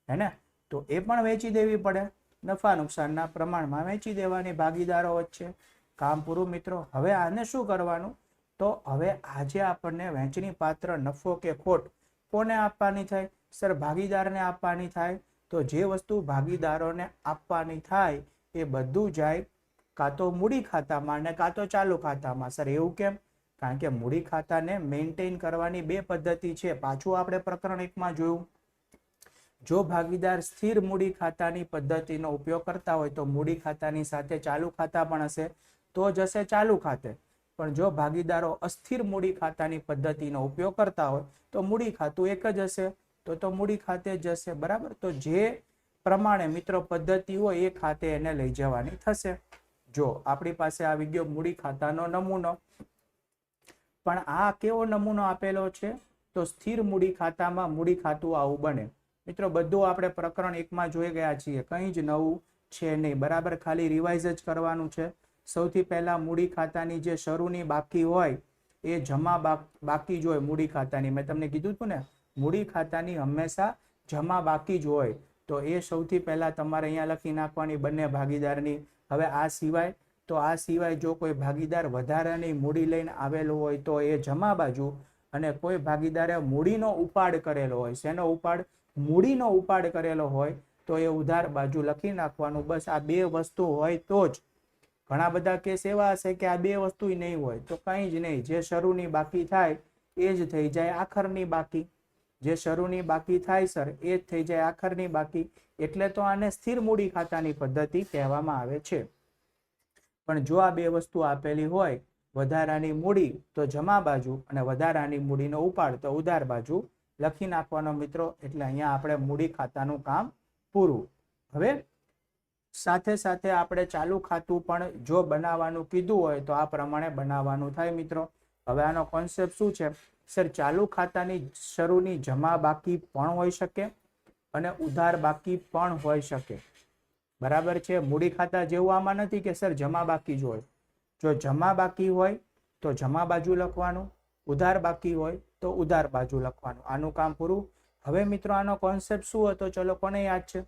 હે ને, તો એ પણ વેચી દેવી પડે. નફા નુકસાનના પ્રમાણમાં વેચી દેવાની ભાગીદારો વચ્ચે. કામ પૂરું મિત્રો. હવે આને શું કરવાનું? તો હવે આજે આપણને વહેંચણી પાત્ર નફો કે ખોટ કોને આપવાની થાય? સર ભાગીદારને આપવાની થાય. તો જે વસ્તુ ભાગીદારોને આપવાની થાય એ બધું જાય કાં તો મૂડી ખાતામાં ને કાં તો ચાલુ ખાતામાં. સર એવું કેમ? કારણ કે મૂડી ખાતાને મેન્ટેન કરવાની બે પદ્ધતિ છે. પાછું આપણે પ્રકરણ 1 માં જોયું. જો ભાગીદાર સ્થિર મૂડી ખાતાની પદ્ધતિનો ઉપયોગ કરતા હોય તો મૂડી ખાતાની સાથે ચાલુ ખાતા પણ હશે તો જશે ચાલુ ખાતે. પણ જો ભાગીદારો અસ્થિર મૂડી ખાતાની પદ્ધતિનો ઉપયોગ કરતા હોય તો મૂડી ખાતું એક જ હશે તો મૂડી ખાતે જ જશે. બરાબર. તો જે પ્રમાણે મિત્રો પદ્ધતિ હોય એ ખાતે એને લઈ જવાની થશે. જો આપણી પાસે આવી ગયો મૂડી ખાતાનો નમૂનો. પણ આ કેવો નમૂનો આપેલો છે? તો સ્થિર મૂડી ખાતામાં મૂડી ખાતું આવું બને. મિત્રો બધું આપણે પ્રકરણ 1 માં જોઈ ગયા છીએ. કંઈ જ નવું છે નહીં. બરાબર. ખાલી રિવાઇઝ જ કરવાનું છે. સૌથી પહેલા મૂડી ખાતાની જે શરૂની બાકી હોય એ જમા બાકી જ હોય મૂડી ખાતાની. મેં તમને કીધું હતું ને, મૂડી ખાતાની હંમેશા જમા બાકી જ હોય. તો એ સૌથી પહેલા તમારે અહીંયા લખી નાખવાની બંને ભાગીદારની. હવે આ સિવાય જો કોઈ ભાગીદાર વધારાની મૂડી લઈને આવેલો હોય તો એ જમા બાજુ, અને કોઈ ભાગીદારે મૂડીનો ઉપાડ કરેલો હોય. શેનો ઉપાડ? મૂડીનો ઉપાડ કરેલો હોય તો એ ઉધાર બાજુ લખી નાખવાનું. બસ આ બે વસ્તુ હોય તો જ. ઘણા બધા કેસ એવા હશે કે આ બે વસ્તુ નહીં હોય તો કંઈ જ નહીં. જે શરૂની બાકી થાય એ જ થઈ જાય આખરની બાકી. જે શરૂની બાકી થાય સર એ જ થઈ જાય આખરની બાકી. એટલે તો આને સ્થિર મૂડી ખાતાની પદ્ધતિ કહેવામાં આવે છે. પણ જો આ બે વસ્તુ આપેલી હોય, વધારાની મૂડી તો જમા બાજુ અને વધારાની મૂડીનો ઉપાડ તો ઉધાર બાજુ લખી નાખવાનો મિત્રો. એટલે અહીંયા આપણે મૂડી ખાતાનું કામ પૂરું. હવે સાથે સાથે આપણે ચાલુ ખાતું પણ જો બનાવવાનું કીધું હોય તો આ પ્રમાણે બનાવવાનું થાય મિત્રો. હવે આનો કોન્સેપ્ટ શું છે? સર ચાલુ ખાતાની શરૂની જમા બાકી પણ હોઈ શકે અને ઉધાર બાકી પણ હોઈ શકે. બરાબર છે. મૂડી ખાતા જેવું આમાં નથી કે સર જમા બાકી જ હોય. જો જમા બાકી હોય તો જમા બાજુ લખવાનું, ઉધાર બાકી હોય તો ઉધાર બાજુ લખવાનું. આનું કામ પૂરું. હવે મિત્રો આનો કોન્સેપ્ટ શું હતો? ચલો કોને યાદ છે?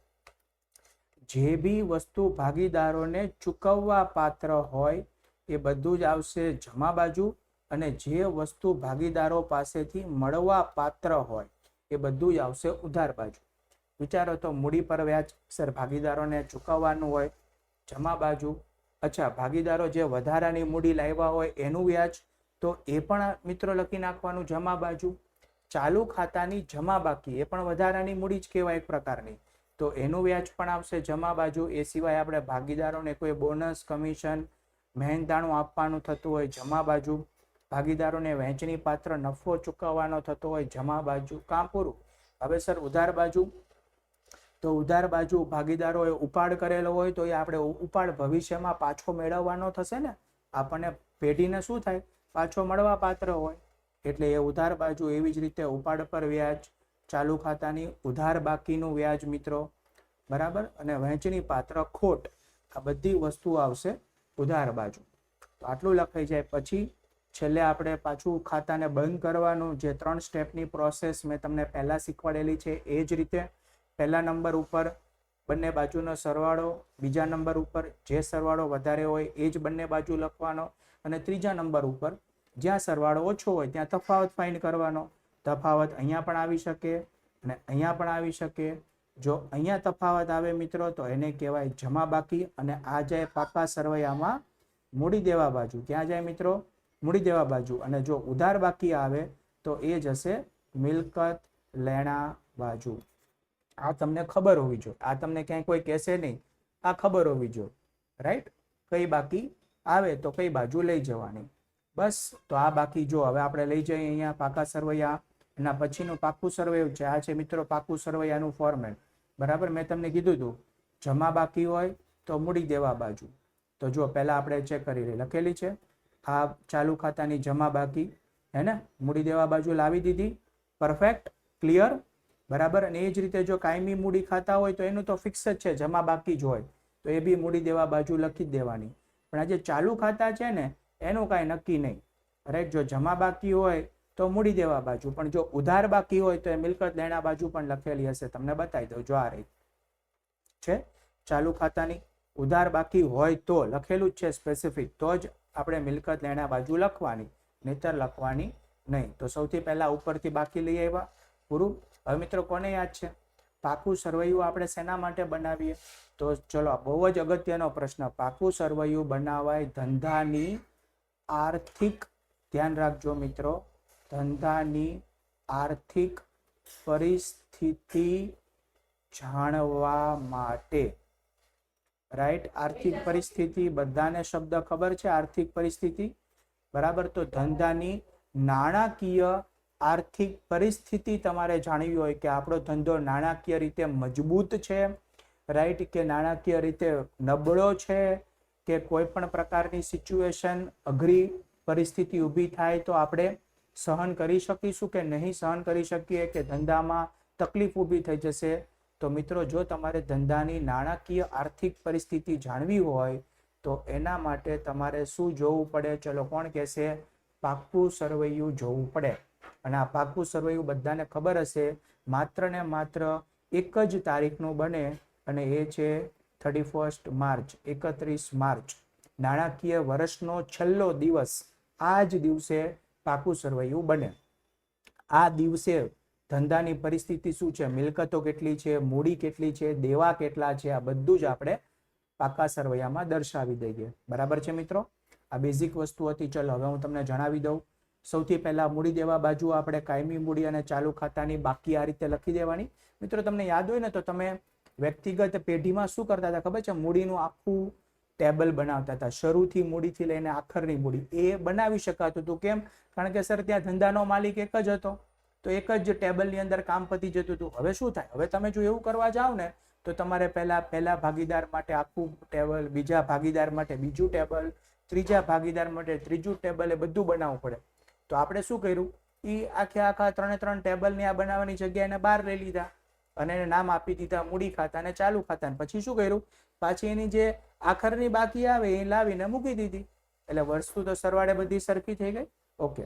જે બી વસ્તુ ભાગીદારોને ચૂકવવા પાત્ર હોય એ બધું જ આવશે જમા બાજુ, અને જે વસ્તુ ભાગીદારો પાસેથી મળવા પાત્ર હોય એ બધું જ આવશે ઉધાર બાજુ. વિચારો તો મૂડી પર વ્યાજ સર ભાગીદારોને ચૂકવવાનું હોય જમા બાજુ. અચ્છા, ભાગીદારો જે વધારાની મૂડી લાવ્યા હોય એનું વ્યાજ તો એ પણ મિત્રો લખી નાખવાનું જમા બાજુ. ચાલુ ખાતાની જમા બાકી એ પણ વધારાની મૂડી જ કહેવાય એક પ્રકારની, તો એનું વ્યાજ પણ આવશે જમા બાજુ. એ સિવાય આપણે ભાગીદારોને કોઈ બોનસ, કમિશન, મહેનતાણું આપવાનું થતું હોય જમા બાજુ. ભાગીદારોને વહેંચણી પાત્ર નફો ચૂકવવાનો થતો હોય જમા બાજુ. કામ પૂરું. હવે સર ઉધાર બાજુ, તો ઉધાર બાજુ ભાગીદારોએ ઉપાડ કરેલો હોય તો એ આપણે ઉપાડ ભવિષ્યમાં પાછો મેળવવાનો થશે ને. આપણને પેઢીને શું થાય? પાછો મળવા પાત્ર હોય એટલે એ ઉધાર બાજુ. એવી જ રીતે ઉપાડ પર વ્યાજ, ચાલુ ખાતાની ઉધાર બાકીનું વ્યાજ મિત્રો. બરાબર. અને વહેંચણી પાત્ર ખોટ, આ બધી વસ્તુ આવશે ઉધાર બાજુ. તો આટલું લખાઈ જાય. પછી છેલ્લે આપણે પાછું ખાતાને બંધ કરવાનું. જે 3 સ્ટેપની પ્રોસેસ મેં તમને પહેલા શીખવાડેલી છે એ જ રીતે. પહેલા નંબર ઉપર બંને બાજુનો સરવાળો, બીજા નંબર ઉપર જે સરવાળો વધારે હોય એ જ બંને બાજુ લખવાનો, અને ત્રીજા નંબર ઉપર જ્યાં સરવાળો ઓછો હોય ત્યાં તફાવત ફાઇન્ડ કરવાનો. તફાવત અહીંયા પણ આવી શકે અને અહીંયા પણ આવી શકે. જો અહીંયા તફાવત આવે મિત્રો તો એને કહેવાય જમા બાકી, અને આ જાય પાકા સરવૈયામાં મૂડી દેવા બાજુ. ક્યાં જાય મિત્રો? મૂડી દેવા બાજુ. અને જો ઉધાર બાકી આવે તો એ જશે મિલકત લેણા બાજુ. આ તમને ખબર હોવી જોઈએ, આ તમને ક્યાંય કોઈ કહેશે નહીં, આ ખબર હોવી જોઈએ, રાઈટ? કઈ બાકી આવે તો કઈ બાજુ લઈ જવાની, બસ. તો આ બાકી જો હવે આપણે લઈ જઈએ અહીંયા પાકા સરવૈયા, એના પછીનું પાકું સરવૈયું છે. આ છે મિત્રો પાકું સરવૈયાનું ફોર્મેટ, બરાબર? મેં તમને કીધું હતું જમા બાકી હોય તો મૂડી દેવા બાજુ. તો જો પહેલા આપણે ચેક કરી લખેલી છે આ ચાલુ ખાતાની જમા બાકી, હે ને? મૂડી દેવા બાજુ લાવી દીધી, પરફેક્ટ, ક્લિયર, બરાબર. અને એ જ રીતે જો કાયમી મૂડી ખાતા હોય તો એનું તો ફિક્સ જ છે, જમા બાકી જ હોય તો એ બી મૂડી દેવા બાજુ લખી જ દેવાની. પણ આ જે ચાલુ ખાતા છે ને એનું કાંઈ નક્કી નહીં, રાઈટ? જો જમા બાકી હોય તો મૂડી દેવા બાજુ, પણ જો ઉધાર બાકી હોય તો એ મિલકત લેણા બાજુ પણ લખેલી હશે, તમને બતાવી દઉં. જો આ રહી છે ચાલુ ખાતાની, ઉધાર બાકી હોય તો લખેલું જ છે સ્પેસિફિક, તો જ આપણે મિલકત લેણા બાજુ લખવાની, નહીતર લખવાની નહીં. તો સૌથી પહેલા ઉપરથી બાકી લઈ આવ્યા, પૂરું. હવે મિત્રો કોને યાદ છે પાકું સરવૈયું આપણે શેના માટે બનાવીએ? તો ચલો બહુ જ અગત્યનો પ્રશ્ન, પાકું સરવૈયું બનાવાય ધંધાની આર્થિક, ધ્યાન રાખજો મિત્રો, ધંધાની આર્થિક પરિસ્થિતિ જાણવા માટે, રાઈટ? આર્થિક પરિસ્થિતિ બધાને શબ્દ ખબર છે, આર્થિક પરિસ્થિતિ, બરાબર? તો ધંધાની નાણાકીય આર્થિક પરિસ્થિતિ તમારે જાણવી હોય કે આપણો ધંધો નાણાકીય રીતે મજબૂત છે, રાઈટ? કે નાણાકીય રીતે નબળો છે, કે કોઈ પણ પ્રકારની સિચ્યુએશન અઘરી પરિસ્થિતિ ઊભી થાય તો આપણે સહન કરી શકીશું કે નહીં સહન કરી શકીએ, કે ધંધામાં તકલીફ ઊભી થઈ જશે. તો મિત્રો જો તમારે ધંધાની નાણાકીય આર્થિક પરિસ્થિતિ જાણવી હોય તો એના માટે તમારે શું જોવું પડે? ચલો કોણ કહેશે? પાકું સરવૈયું જોવું પડે. અને આ પાકું સરવૈયું બધાને ખબર હશે, માત્ર ને માત્ર એક જ તારીખનું બને અને એ છે 31 માર્ચ, 31 માર્ચ, નાણાકીય વર્ષનો છેલ્લો દિવસ. આ જ દિવસે પાકું સરવૈયું બને. આ દિવસે ધંધાની પરિસ્થિતિ શું છે, મિલકતો કેટલી છે, મૂડી કેટલી છે, દેવા કેટલા છે, આ બધું જ આપણે પાકા સરવૈયામાં દર્શાવી દઈએ, બરાબર છે મિત્રો? આ બેઝિક વસ્તુ હતી. ચલો હવે હું તમને જણાવી દઉં. સૌથી પહેલા મૂડી દેવા બાજુ આપણે કાયમી મૂડી અને ચાલુ ખાતાની બાકી આ રીતે લખી દેવાની. મિત્રો તમને યાદ હોય ને તો તમે વ્યક્તિગત પેઢીમાં શું કરતા હતા ખબર છે? મૂડીનું આખું ટેબલ બનાવતા હતા, શરૂથી મૂડીથી લઈને આખરની મૂડી એ બનાવી શકાતું હતું. કેમ? કારણ કે સર ત્યાં ધંધાનો માલિક એક જ હતો, તો એક જ ટેબલની અંદર કામ પતી જતું હતું. હવે શું થાય? હવે તમે જો એવું કરવા જાઓ ને તો તમારે પહેલા ભાગીદાર માટે આખું ટેબલ, બીજા ભાગીદાર માટે બીજું ટેબલ, ત્રીજા ભાગીદાર માટે ત્રીજું ટેબલ, એ બધું બનાવવું પડે. તો આપણે શું કર્યું? એ આખા 3 ટેબલની આ બનાવવાની જગ્યાએ એને બહાર લઈ લીધા અને એને નામ આપી દીધા મૂડી ખાતા અને ચાલુ ખાતા. પછી શું કર્યું? પાછી એની જે આખરની બાકી આવે એ લાવીને મૂકી દીધી, એટલે વસ્તુ તો સરવાળે બધી સરખી થઈ ગઈ. ઓકે,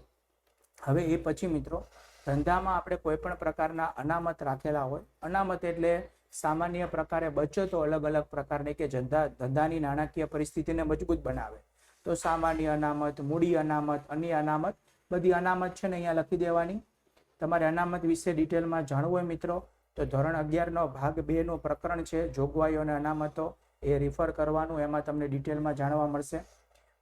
હવે એ પછી મિત્રો ધંધામાં આપણે કોઈ પણ પ્રકારના અનામત રાખેલા હોય, અનામત એટલે સામાન્ય પ્રકારે બચતો અલગ અલગ પ્રકારની કે ધંધાની નાણાકીય પરિસ્થિતિને મજબૂત બનાવે, તો સામાન્ય અનામત, મૂડી અનામત, અન્ય અનામત, બધી અનામત છે ને અહીંયા લખી દેવાની. તમારે અનામત વિશે ડિટેલમાં જાણવું હોય મિત્રો તો ધોરણ 11નો ભાગ 2 નું પ્રકરણ છે જોગવાઈઓ અને અનામતો, એ રિફર કરવાનું, એમાં તમને ડિટેલમાં જાણવા મળશે.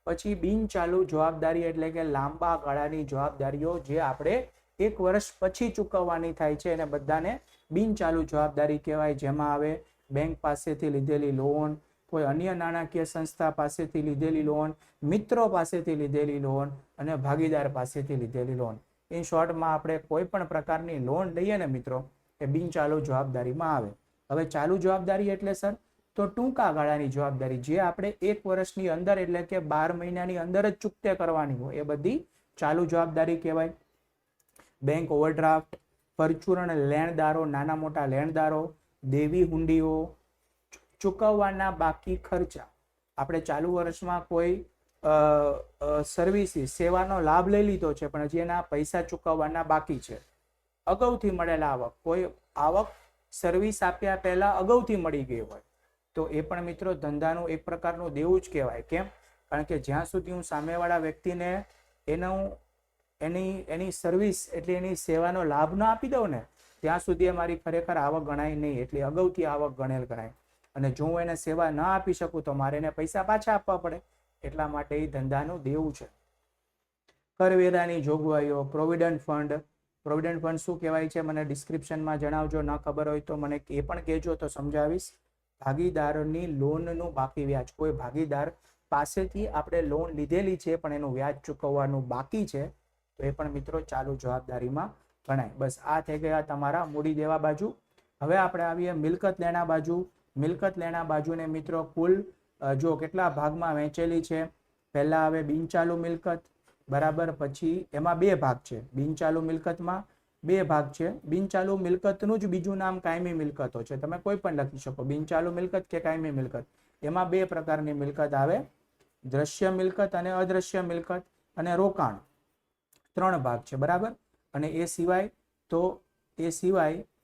પછી બિનચાલુ જવાબદારી એટલે કે લાંબા ગાળાની જવાબદારીઓ જે આપણે 1 વર્ષ પછી ચૂકવવાની થાય છે એને બધાને બિનચાલુ જવાબદારી કહેવાય. જેમાં આવે બેંક પાસેથી લીધેલી લોન, કોઈ અન્ય નાણાકીય સંસ્થા પાસેથી લીધેલી લોન, મિત્રો પાસેથી લીધેલી લોન અને ભાગીદાર પાસેથી લીધેલી લોન. ઇન શોર્ટમાં આપણે કોઈ પણ પ્રકારની લોન લઈએ ને મિત્રો એ બિનચાલુ જવાબદારીમાં આવે. હવે ચાલુ જવાબદારી એટલે સર તો ટૂંકા ગાળાની જવાબદારી જે આપણે 1 વર્ષની અંદર એટલે કે 12 મહિનાની અંદર જ ચૂકતે કરવાની હોય એ બધી ચાલુ જવાબદારી કહેવાય. બેંક ઓવરડ્રાફ્ટ, પરચુરણ લેણદારો, નાના મોટા લેણદારો, દેવી હુંડીઓ, ચૂકવવાના બાકી ખર્ચા. આપણે ચાલુ વર્ષમાં કોઈ સર્વિસીસ સેવાનો લાભ લઈ લીધો છે પણ હજી એના પૈસા ચૂકવવાના બાકી છે. અગાઉથી મળેલા આવક, કોઈ આવક સર્વિસ આપ્યા પહેલા અગાઉથી મળી ગઈ હોય તો એ પણ મિત્રો ધંધાનું એક પ્રકારનું દેવું જ કહેવાય. કેમ? કારણ કે જ્યાં સુધી હું સામેવાળા વ્યક્તિને એની સર્વિસ એટલે એની સેવાનો લાભ ન આપી દઉં ને ત્યાં સુધી એ મારી ખરેખર આવક ગણાય નહીં, એટલે અગાઉથી આવક ગણેલ ગણાય. અને જો હું એને સેવા ન આપી શકું તો મારે એને પૈસા પાછા આપવા પડે, એટલા માટે એ ધંધાનું દેવું છે. કરવેરાની જોગવાઈઓ, પ્રોવિડન્ટ ફંડ, પ્રોવિડન્ટ ફંડ શું કહેવાય છે મને ડિસ્ક્રિપ્શનમાં જણાવજો, ન ખબર હોય તો મને એ પણ કહેજો તો સમજાવીશ. ભાગીદારોની લોનનું બાકી વ્યાજ, કોઈ ભાગીદાર પાસેથી આપણે લોન લીધેલી છે પણ એનું વ્યાજ ચૂકવવાનું બાકી છે તો એ પણ મિત્રો ચાલુ જવાબદારીમાં ગણાય. બસ આ થઈ ગયા તમારા મૂડી દેવા બાજુ. હવે આપણે આવીએ મિલકત લેણા બાજુ. મિલકત લેણા બાજુને મિત્રો કુલ જો કેટલા ભાગમાં વહેંચેલી છે. પહેલા આવે બિનચાલુ મિલકત, બરાબર. પછી એમાં બે ભાગ છે. બિનચાલુ મિલકતમાં બે ભાગ છે. બિનચાલુ મિલકતનું જ બીજું નામ કાયમી મિલકતો છે. તમે કોઈ પણ લખી શકો, બિનચાલુ મિલકત કે કાયમી મિલકત. એમાં બે પ્રકારની મિલકત આવે, દ્રશ્ય મિલકત અને અદ્રશ્ય મિલકત, અને રોકાણ. ત્રણ ભાગ છે, બરાબર. અને એ સિવાય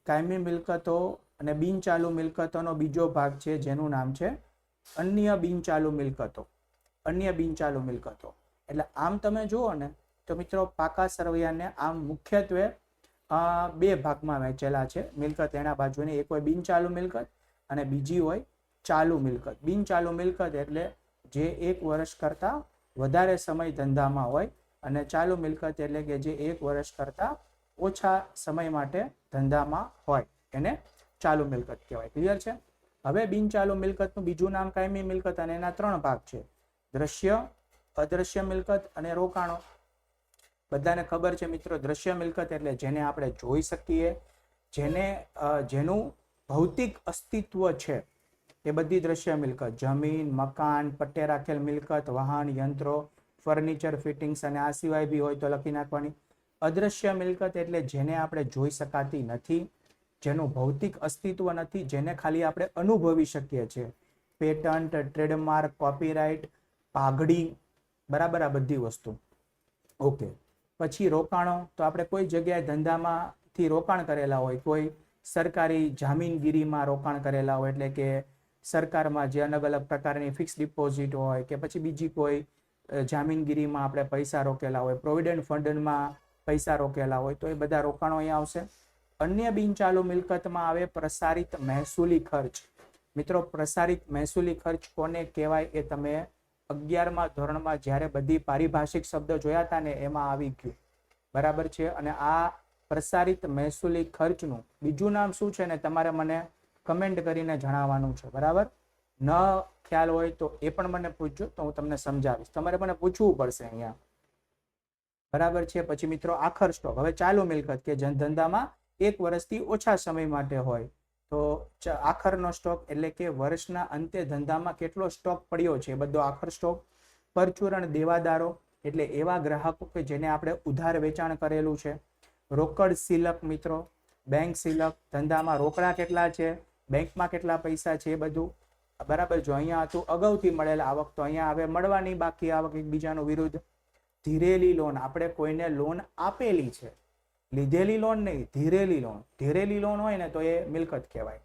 કાયમી મિલકતો અને બિનચાલુ મિલકતોનો બીજો ભાગ છે જેનું નામ છે અન્ય બિનચાલુ મિલકતો. અન્ય બિનચાલુ મિલકતો એટલે આમ તમે જુઓ ને તો મિત્રો પાકા સરવૈયાને આમ મુખ્યત્વે બે ભાગમાં વહેંચેલા છે મિલકત એના બાજુની. એક હોય બિનચાલુ મિલકત અને બીજી હોય ચાલુ મિલકત. બિનચાલુ મિલકત એટલે જે 1 વર્ષ કરતા વધારે સમય ધંધામાં હોય, અને ચાલુ મિલકત એટલે કે જે 1 વર્ષ કરતા ઓછા સમય માટે ધંધામાં હોય એને ચાલુ મિલકત કહેવાય. ક્લિયર છે? હવે બિનચાલુ મિલકતનું બીજું નામ કાયમી મિલકત, અને એના ત્રણ ભાગ છે, દ્રશ્ય, અદ્રશ્ય મિલકત અને રોકાણો. બધાને ખબર છે મિત્રો, દ્રશ્ય મિલકત એટલે જેને આપણે જોઈ શકીએ, જેનું ભૌતિક અસ્તિત્વ છે એ બધી દ્રશ્ય મિલકત. જમીન, મકાન, પટ્ટે રાખેલ મિલકત, વાહન, યંત્રો, ફર્નિચર, ફિટિંગ્સ, અને આ સિવાય બી હોય તો લખી નાખવાની. અદ્રશ્ય મિલકત એટલે જેને આપણે જોઈ શકાતી નથી, જેનું ભૌતિક અસ્તિત્વ નથી, જેને ખાલી આપણે અનુભવી શકીએ છીએ. પેટન્ટ, ટ્રેડમાર્ક, કોપીરાઇટ, પાઘડી, બરાબર, આ બધી વસ્તુ. ઓકે. પછી રોકાણો, તો આપણે કોઈ જગ્યાએ ધંધામાંથી રોકાણ કરેલા હોય, કોઈ સરકારી જામીનગીરીમાં રોકાણ કરેલા હોય, એટલે કે સરકારમાં જે અલગ અલગ પ્રકારની ફિક્સ ડિપોઝિટ હોય, કે પછી બીજી કોઈ જામીનગીરીમાં આપણે પૈસા રોકેલા હોય, પ્રોવિડન્ટ ફંડમાં પૈસા રોકેલા હોય, તો એ બધા રોકાણો અહીંયા આવશે. અન્ય બિનચાલુ મિલકતમાં આવે પ્રસારિત મહેસૂલી ખર્ચ. મિત્રો પ્રસારિત મહેસૂલી ખર્ચ કોને કહેવાય એ તમે 11મા ધોરણમાં જ્યારે બધી પારિભાષિક શબ્દો જોયા હતા ને એમાં આવી ગયું, બરાબર છે. અને આ પ્રસારિત મહેસૂલી ખર્ચનું બીજું નામ શું છે ને તમારે મને કમેન્ટ કરીને જણાવવાનું છે, બરાબર. ન ખ્યાલ હોય તો એ પણ મને પૂછજો તો હું તમને સમજાવીશ. તમારે મને પૂછવું પડશે અહીંયા, બરાબર છે. પછી મિત્રો આખર સ્ટોક. હવે ચાલુ મિલકત કે ધંધામાં 1 વર્ષથી ઓછા સમય માટે હોય તો આખરનો સ્ટોક એટલે કે વર્ષના અંતે ધંધામાં કેટલો સ્ટોક પડ્યો છે એ બધો આખર સ્ટોક. પરચુરણ દેવાદારો એટલે એવા ગ્રાહકો કે જેને આપણે ઉધાર વેચાણ કરેલું છે. રોકડ સિલક મિત્રો, બેંક સિલક, ધંધામાં રોકડા કેટલા છે, બેંકમાં કેટલા પૈસા છે એ બધું, બરાબર. જો અહીંયા હતું અગાઉથી મળેલ આવક તો અહીંયા હવે મળવાની બાકી આવક એકબીજાનું વિરુદ્ધ. ધીરેલી લોન, આપણે કોઈને લોન આપેલી છે, લીધેલી લોન નહીં, ધીરેલી લોન. ધીરેલી લોન હોય ને તો એ મિલકત કહેવાય.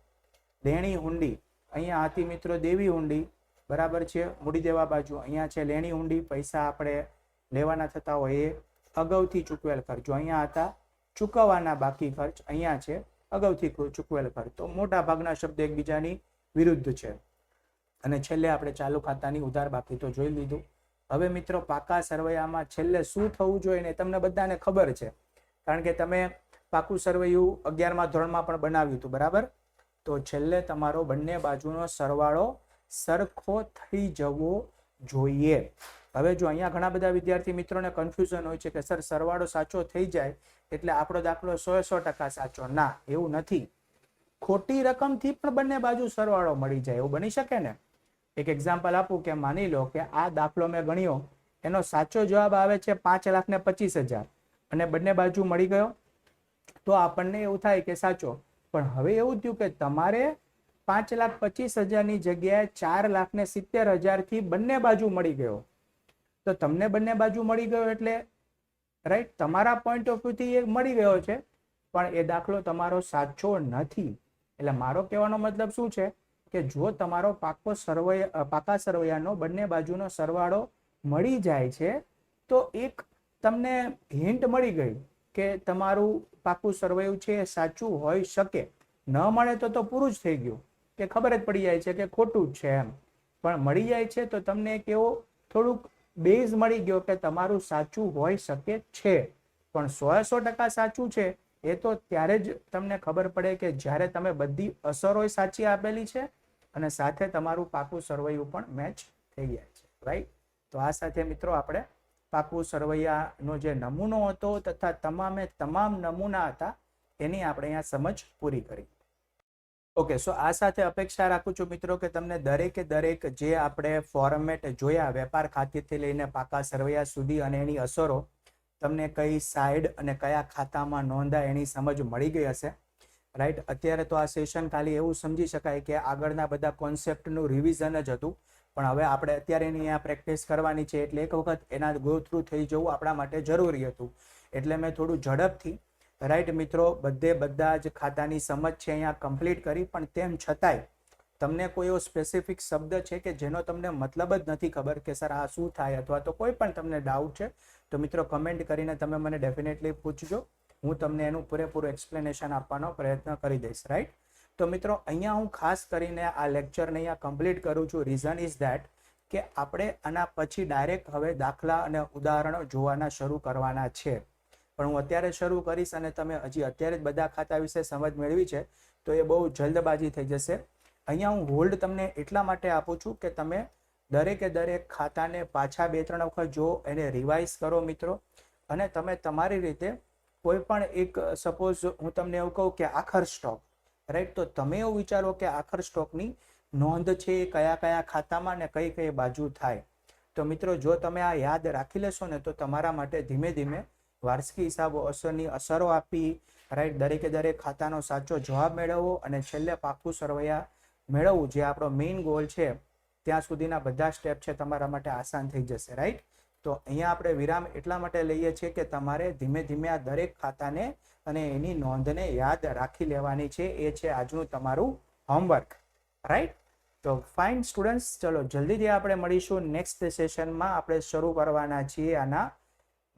લેણી હુંડી, અહીંયા હતી મિત્રો દેવી હુંડી, બરાબર છે, મૂડી દેવા બાજુ. અહીંયા છે લેણી હુંડી, પૈસા આપણે લેવાના થતા હોય એ અગાઉથી ચૂકવેલ ખર્ચ. જો અહીંયા હતા ચૂકવવાના બાકી ખર્ચ, અહીંયા છે અગાઉથી ચૂકવેલ ખર્ચ. તો મોટા ભાગના શબ્દ એકબીજાની વિરુદ્ધ છે. અને છેલ્લે આપણે ચાલુ ખાતાની ઉધાર બાકી તો જોઈ લીધું. હવે મિત્રો પાકા સરવૈયામાં છેલ્લે શું થવું જોઈએ ને તમને બધાને ખબર છે, કારણ કે તમે પાકું સરવૈયું 11મા ધોરણમાં પણ બનાવ્યું હતું, બરાબર. તો છેલ્લે તમારો બંને બાજુનો સરવાળો સરખો થઈ જવો જોઈએ. હવે જો અહીંયા ઘણા બધા વિદ્યાર્થી મિત્રોને કન્ફ્યુઝન હોય છે કે સર સરવાળો સાચો થઈ જાય એટલે આપણો દાખલો 100% સાચો. ના, એવું નથી. ખોટી રકમથી પણ બંને બાજુ સરવાળો મળી જાય એવું બની શકે ને. એક એક્ઝામ્પલ આપું કે માની લો કે આ દાખલો મેં ગણ્યો, એનો સાચો જવાબ આવે છે 5,25,000 અને બંને બાજુ મળી ગયો તો આપણને એવું થાય કે સાચો. પણ હવે એવું થયું કે તમારે 5,25,000 ની જગ્યાએ 4,70,000 થી બંને બાજુ મળી ગયો. તો તમને બંને બાજુ મળી ગયો એટલે રાઈટ તમારા પોઈન્ટ ઓફ વ્યૂ થી એ મળી ગયો છે, પણ એ દાખલો તમારો સાચો નથી. એટલે મારો કહેવાનો મતલબ શું છે કે જો તમારો પાકા સરવૈયાનો બંને બાજુનો સરવાળો મળી જાય છે તો એક તમને હિન્ટ મળી ગઈ કે તમારું પાકું સરવૈયું છે એ સાચું હોઈ શકે. ન મળે તો પૂરું જ થઈ ગયું, કે ખબર જ પડી જાય છે કે ખોટું જ છે એમ. પણ મળી જાય છે તો તમને એક એવો થોડુંક બેઝ મળી ગયો કે તમારું સાચું હોઈ શકે છે. પણ 100% સાચું છે એ તો ત્યારે જ તમને ખબર પડે કે જ્યારે તમે બધી અસરો સાચી આપેલી છે અને સાથે તમારું પાકું સરવૈયું પણ મેચ થઈ જાય છે, રાઈટ? તો આ સાથે મિત્રો આપણે પાકું સરવૈયાનો જે નમૂનો હતો તથા તમામે તમામ નમૂના હતા એની આપણે અહીંયા સમજ પૂરી કરી. ઓકે, સો આ સાથે અપેક્ષા રાખું છું મિત્રો કે તમને દરેકે દરેક જે આપણે ફોર્મેટ જોયા વેપાર ખાતેથી લઈને પાકા સરવૈયા સુધી અને એની અસરો તમને કઈ સાઈડ અને કયા ખાતામાં નોંધાય એની સમજ મળી ગઈ હશે, રાઈટ? અત્યારે તો આ સેશન ખાલી એવું સમજી શકાય કે આગળના બધા કોન્સેપ્ટનું રિવિઝન જ હતું, પણ હવે આપણે અત્યારે એની આ પ્રેક્ટિસ કરવાની છે એટલે એક વખત એના ગો થ્રુ થઈ જવું આપણા માટે જરૂરી હતું. એટલે મેં થોડું ઝડપથી, રાઈટ મિત્રો, બધા જ ખાતાની સમજ છે અહીંયા કમ્પ્લીટ કરી. પણ તેમ છતાંય તમને કોઈ એવો સ્પેસિફિક શબ્દ છે કે જેનો તમને મતલબ જ નથી ખબર કે સર આ શું થાય, અથવા તો કોઈ પણ તમને ડાઉટ છે, તો મિત્રો કમેન્ટ કરીને તમે મને ડેફિનેટલી પૂછજો. હું તમને એનું પૂરેપૂરું એક્સપ્લેનેશન આપવાનો પ્રયત્ન કરી દઈશ, રાઈટ? તો મિત્રો અહીંયા હું ખાસ કરીને આ લેક્ચરને અહીંયા કમ્પ્લીટ કરું છું. રીઝન ઇઝ ધેટ કે આપણે આના પછી ડાયરેક્ટ હવે દાખલા અને ઉદાહરણો જોવાના શરૂ કરવાના છે. પણ હું અત્યારે શરૂ કરીશ અને તમે હજી અત્યારે જ બધા ખાતા વિશે સમજ મેળવી છે તો એ બહુ જલ્દબાજી થઈ જશે. અહીંયા હું હોલ્ડ તમને એટલા માટે આપું છું કે તમે દરેકે દરેક ખાતાને પાછા 2-3 વખત જો એને રિવાઇઝ કરો મિત્રો, અને તમે તમારી રીતે કોઈ પણ એક, સપોઝ હું તમને એવું કહું કે આખર સ્ટોક, રાઈટ? તો તમે એવું વિચારો કે આખર સ્ટોકની નોંધ છે એ કયા કયા ખાતામાં ને કઈ કઈ બાજુ થાય. તો મિત્રો જો તમે આ યાદ રાખી લેશો ને તો તમારા માટે ધીમે ધીમે વાર્ષિક હિસાબો અસરની અસરો આપી, રાઈટ, દરેકે દરેક ખાતાનો સાચો જવાબ મેળવવો અને છેલ્લે પાકું સરવૈયા મેળવવું, જે આપણો મેઇન ગોલ છે, ત્યાં સુધીના બધા સ્ટેપ છે તમારા માટે આસાન થઈ જશે, રાઈટ? તો અહીંયા આપણે વિરામ એટલા માટે લઈએ છીએ કે તમારે ધીમે ધીમે આ દરેક ખાતાને અને એની નોંધને યાદ રાખી લેવાની છે. એ છે આજનું તમારું હોમવર્ક, રાઈટ? તો ફાઇન સ્ટુડન્ટ્સ, ચલો જલ્દીથી આપણે મળીશું નેક્સ્ટ સેશનમાં. આપણે શરૂ કરવાના છીએ આના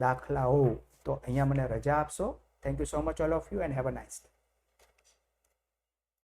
દાખલાઓ. તો અહીંયા મને રજા આપશો. Thank you so much all of you and have a nice day.